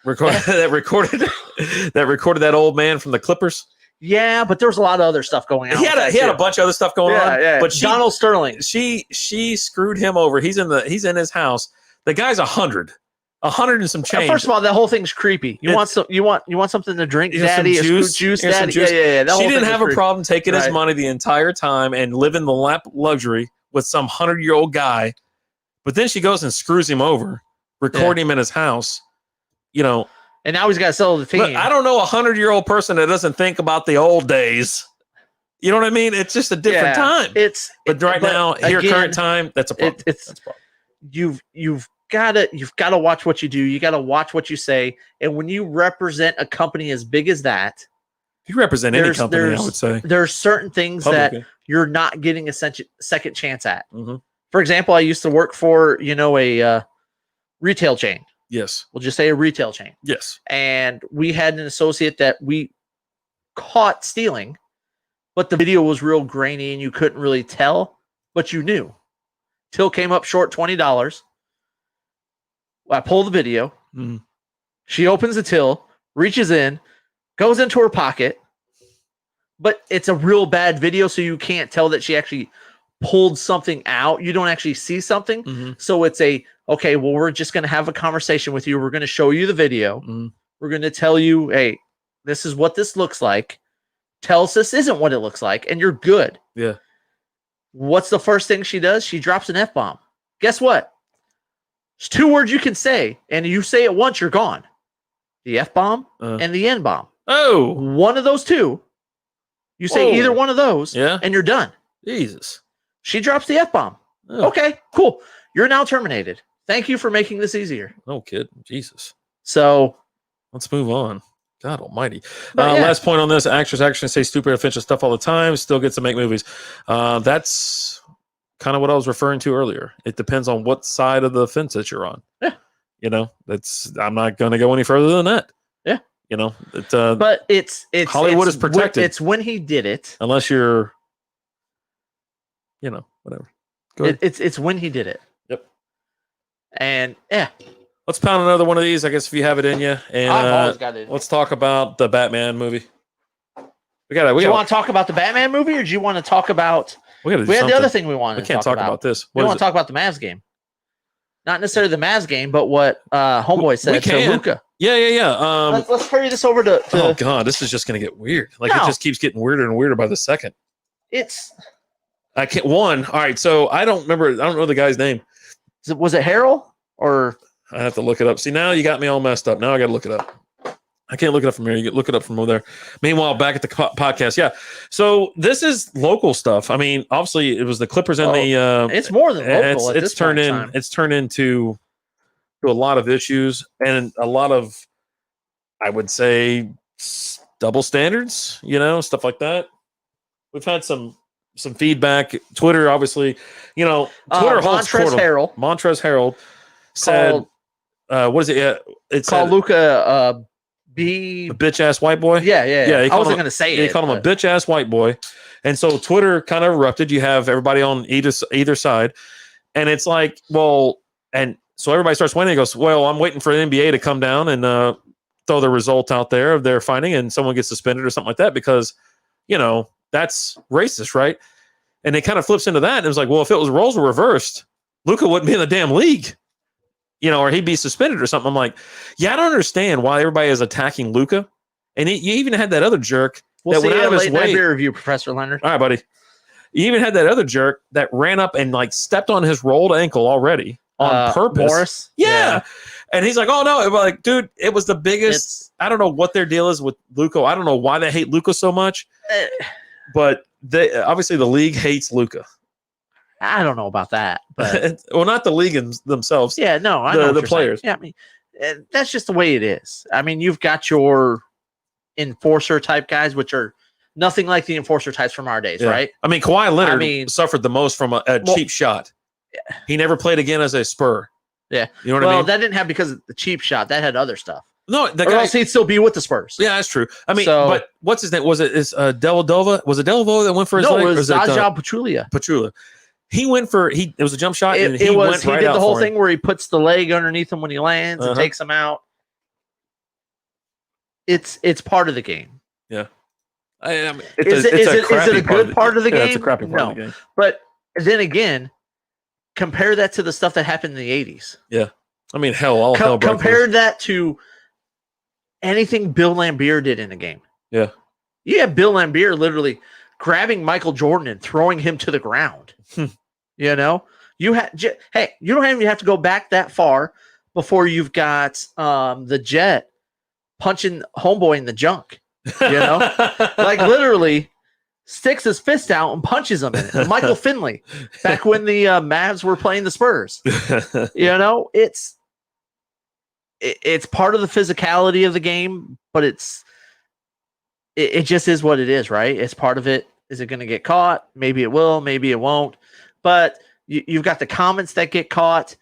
recorded that old man from the Clippers?
Yeah, but there was a lot of other stuff going on.
He had a bunch of other stuff going on.
Yeah.
But
Donald Sterling.
She screwed him over. He's in his house. The guy's 100 and some change.
First of all, that whole thing's creepy. You want something to drink, daddy?
Some juice,
daddy.
Juice.
Yeah.
She didn't have a problem taking his money the entire time and living the lap luxury with some 100-year-old guy. But then she goes and screws him over, recording him in his house. And
now he's got to sell the team.
Look, I don't know a 100-year-old person that doesn't think about the old days. You know what I mean? It's just a different time. Now, current time, that's a problem. That's a problem.
You've got to watch what you do. You got to watch what you say. And when you represent a company as big as that,
You represent any company, I would say.
There's certain things
Publicly.
that you're not getting a second chance at.
Mm-hmm.
For example, I used to work for, a retail chain.
Yes.
We'll just say a retail chain.
Yes.
And we had an associate that we caught stealing, but the video was real grainy and you couldn't really tell, but you knew. Till came up short $20. I pull the video.
Mm-hmm.
She opens the till, reaches in, goes into her pocket, but it's a real bad video, so you can't tell that she actually pulled something out. You don't actually see something.
Mm-hmm.
So it's okay, well, we're just going to have a conversation with you. We're going to show you the video.
Mm-hmm.
We're going to tell you, hey, this is what this looks like. Tell us this isn't what it looks like, and you're good.
Yeah.
What's the first thing she does? She drops an F-bomb. Guess what? There's 2 words you can say, and you say it once, you're gone. The F-bomb and the N-bomb.
Oh.
One of those 2. You say either one of those, and you're done.
Jesus.
She drops the F-bomb.
Oh.
Okay, cool. You're now terminated. Thank you for making this easier.
No kid. Jesus.
So
let's move on. God almighty.
Yeah.
Last point on this. Actors actually say stupid, offensive stuff all the time. Still get to make movies. That's kind of what I was referring to earlier. It depends on what side of the fence that you're on.
Yeah.
I'm not going to go any further than that.
Yeah.
But
it's
Hollywood is protected.
It's when he did it.
Unless you're, whatever. Go ahead.
It's when he did it.
Yep.
And yeah.
Let's pound another one of these, I guess, if you have it in you. And
I've always got it.
Let's talk about the Batman movie. Do you want
to talk about the Batman movie, or do you want to talk about?
We had
the other thing we wanted.
We can't talk about this.
We want to talk about the Mavs game. Not necessarily the Mavs game, but what Homeboy said to Luka.
Yeah.
Let's carry this over to.
Oh God, this is just going to get weird. It just keeps getting weirder and weirder by the second. I can't. All right. So I don't know the guy's name.
Was it Harold or?
I have to look it up. See, now you got me all messed up. Now I got to look it up. I can't look it up from here. You look it up from over there. Meanwhile, back at the podcast. Yeah. So this is local stuff. I mean, obviously it was the Clippers and the,
it's more than local.
It's turned into a lot of issues and a lot of, I would say, double standards, stuff like that. We've had some feedback. Twitter, obviously, Twitter holds Montrezl Harrell said, what is it? It's
called Luka a
bitch ass white boy.
Yeah. I wasn't going to say it.
He called him a bitch ass white boy, and so Twitter kind of erupted. You have everybody on either side, and it's like, well, and so everybody starts waiting. He goes, well, I'm waiting for the NBA to come down and throw the result out there of their fighting, and someone gets suspended or something like that because, that's racist, right? And it kind of flips into that, and it was like, well, if roles were reversed, Luka wouldn't be in the damn league. Or he'd be suspended or something. I'm like, I don't understand why everybody is attacking Luka. And you even had that other jerk that went out of his way.
Beer review, Professor Leonard.
All right, buddy. You even had that other jerk that ran up and stepped on his rolled ankle already on purpose.
Morris?
Yeah. And he's like, oh no, dude, it was the biggest. I don't know what their deal is with Luka. I don't know why they hate Luka so much, but obviously the league hates Luka.
I don't know about that, but
well, not the league themselves.
Yeah, no, I know
the players.
Saying. Yeah, I mean, that's just the way it is. I mean, you've got your enforcer type guys, which are nothing like the enforcer types from our days, right?
I mean, Kawhi Leonard suffered the most from a cheap shot. Yeah. He never played again as a Spur.
Yeah,
you know what I mean.
Well, that didn't have because of the cheap shot. That had other stuff.
No,
or else he'd still be with the Spurs.
Yeah, that's true. I mean, but what's his name? Was it Deladova? Was it Deladova that went for his leg?
No, it was Zaja
Pachulia. He went for it was a jump shot and he did
the whole thing where he puts the leg underneath him when he lands and takes him out. It's part of the game.
Yeah. I mean,
is it a good part of the game?
It's a crappy part of the game.
But then again, compare that to the stuff that happened in the 80s.
Yeah. I mean, hell broke loose.
Compare that to anything Bill Laimbeer did in a game.
Yeah.
You have Bill Laimbeer literally grabbing Michael Jordan and throwing him to the ground. You don't even have to go back that far before you've got the Jet punching Homeboy in the junk. Literally sticks his fist out and punches him in it. And Michael Finley, back when the Mavs were playing the Spurs. It's part of the physicality of the game, but it's it just is what it is, right? It's part of it. Is it going to get caught? Maybe it will, maybe it won't. But you've got the comments that get caught.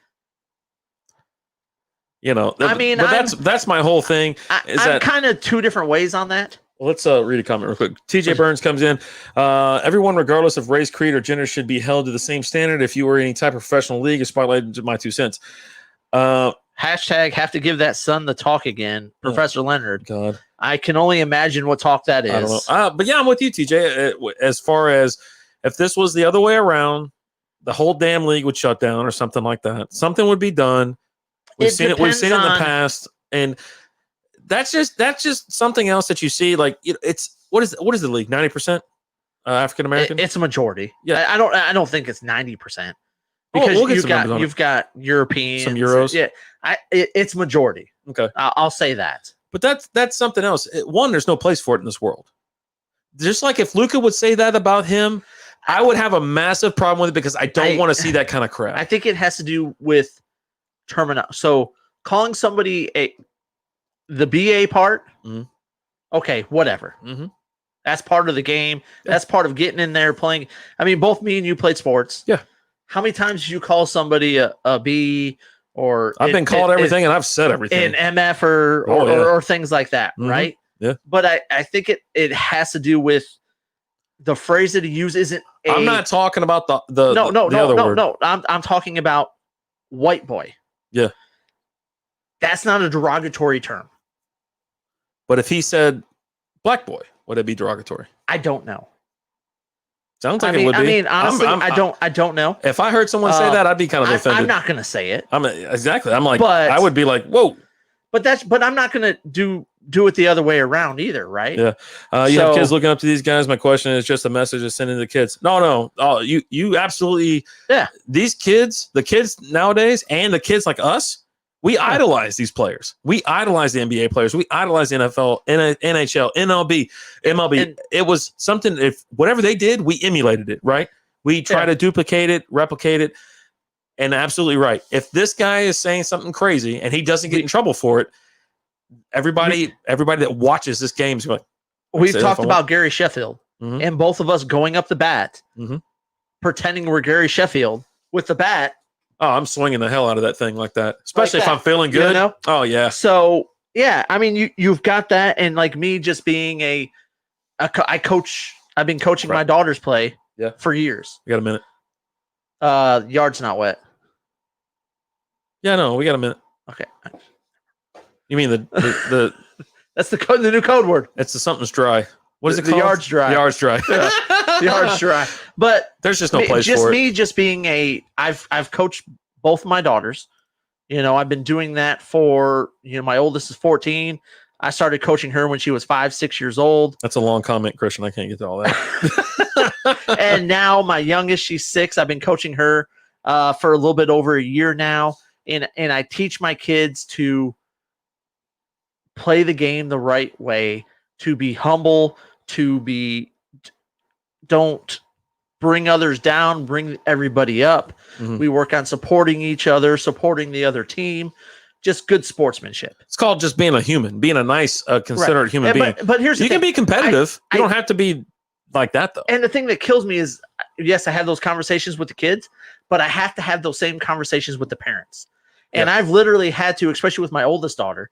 You know,
I mean,
but that's my whole thing.
I'm kind of two different ways on that.
Let's read a comment real quick. TJ Burns comes in. Everyone, regardless of race, creed, or gender, should be held to the same standard. If you were any type of professional league, is spotlighted my 2 cents.
Hashtag have to give that son the talk again, Professor Leonard.
God,
I can only imagine what talk that is.
I don't know. But yeah, I'm with you, TJ. As far as if this was the other way around, the whole damn league would shut down or something like that. Something would be done. We've seen it in the past, and that's just something else that you see. Like it's what is the league? 90% African American.
It's a majority.
Yeah,
I don't think it's 90% because you've got Europeans,
some Euros.
Yeah, it's majority.
Okay,
I'll say that.
But that's something else. One, there's no place for it in this world. Just like if Luka would say that about him, I would have a massive problem with it because I don't want to see that kind of crap.
I think it has to do with terminology. So calling somebody the BA part, okay, whatever.
Mm-hmm.
That's part of the game. Yeah. That's part of getting in there playing. I mean, both me and you played sports.
Yeah.
How many times did you call somebody a B or
I've been called everything and I've said everything.
An MF or things like that, right?
Yeah.
But I think it has to do with the phrase that he uses
I'm not talking about the other word.
No. I'm talking about white boy.
Yeah.
That's not a derogatory term.
But if he said black boy, would it be derogatory?
I don't know.
Sounds like it would be.
I mean, honestly, I don't know.
If I heard someone say that, I'd be kind of offended.
I'm not going to say it.
Exactly. I'm like, I would be like, whoa.
But I'm not going to do it the other way around either, right?
Yeah. You have kids looking up to these guys. My question is just a message to send to the kids. No. Oh, you absolutely. Yeah. These kids, the kids nowadays, and the kids like us, we idolize these players. We idolize the NBA players. We idolize the NFL, NHL, MLB. And it was something, if whatever they did, we emulated it, right? We try to duplicate it, replicate it. And absolutely right. If this guy is saying something crazy and he doesn't get in trouble for it, everybody that watches this game is like,
we've talked about Gary Sheffield and both of us going up the bat, pretending we're Gary Sheffield with the bat.
Oh, I'm swinging the hell out of that thing like that, especially if I'm feeling good. You know? Oh, yeah.
So, yeah, I mean, you've got that. And like me just being I've been coaching my daughter's play for years.
We got a minute.
Yard's not wet.
Yeah, no, we got a minute.
Okay.
You mean the
that's the new code word.
It's the something's dry. What is it called?
The yard's dry.
The yard's dry.
The yard's dry. But
there's just no place for it.
Just me just being I've coached both my daughters. You know, I've been doing that for, my oldest is 14. I started coaching her when she was 5-6 years old.
That's a long comment, Christian. I can't get to all that.
And now my youngest, she's 6. I've been coaching her for a little bit over a year now. And I teach my kids to play the game the right way, to be humble, don't bring others down, bring everybody up. We work on supporting each other, supporting the other team, just good sportsmanship.
It's called just being a human, being a nice, considerate human being.
But here's the thing.
You can be competitive. You don't have to be like that, though.
And the thing that kills me is, yes, I have those conversations with the kids, but I have to have those same conversations with the parents. And I've literally had to, especially with my oldest daughter.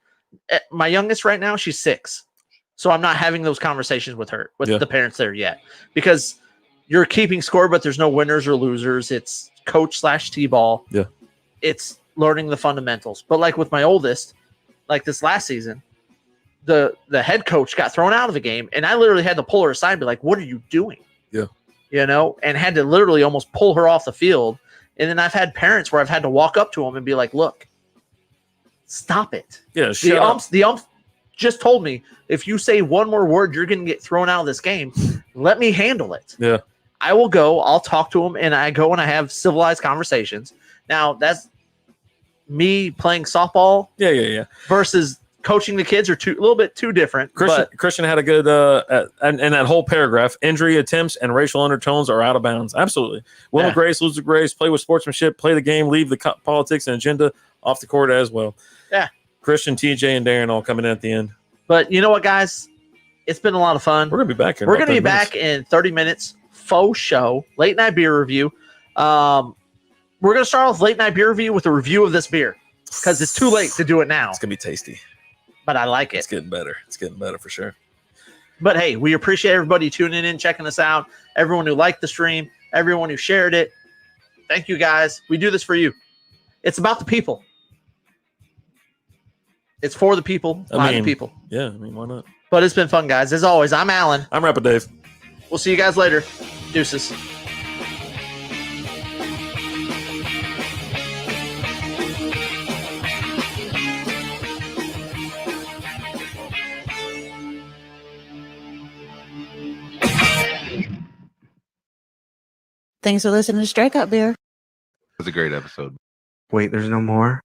My youngest right now, she's 6. So I'm not having those conversations with her, with the parents there yet, because you're keeping score, but there's no winners or losers. It's coach/T-ball.
Yeah.
It's learning the fundamentals. But like with my oldest, like this last season, the head coach got thrown out of the game, and I literally had to pull her aside and be like, what are you doing?
Yeah.
And had to literally almost pull her off the field. And then I've had parents where I've had to walk up to them and be like, look, stop it.
Yeah,
the ump just told me, if you say one more word, you're going to get thrown out of this game. Let me handle it.
Yeah.
I will go. I'll talk to them, and I go and I have civilized conversations. Now, that's me playing softball.
Yeah.
Versus coaching the kids are a little bit too different.
Christian had a good, and that whole paragraph, injury attempts and racial undertones are out of bounds. Absolutely. Win with grace, lose with grace, play with sportsmanship, play the game, leave the politics and agenda off the court as well.
Yeah.
Christian, TJ, and Darren all coming in at the end.
But you know what, guys? It's been a lot of fun.
We're going to be back.
We're going to be back in 30 minutes. Faux show, late night beer review. We're going to start off late night beer review with a review of this beer because it's too late to do it now.
It's going to be tasty.
But I like it.
It's getting better. It's getting better for sure.
But hey, we appreciate everybody tuning in, checking us out. Everyone who liked the stream, everyone who shared it. Thank you guys. We do this for you. It's about the people. It's for the people, by the people.
Yeah, I mean, why not?
But it's been fun, guys. As always, I'm Alan.
I'm Rapid Dave.
We'll see you guys later. Deuces.
Thanks for listening to Strikeout Beer.
It was a great episode.
Wait, there's no more?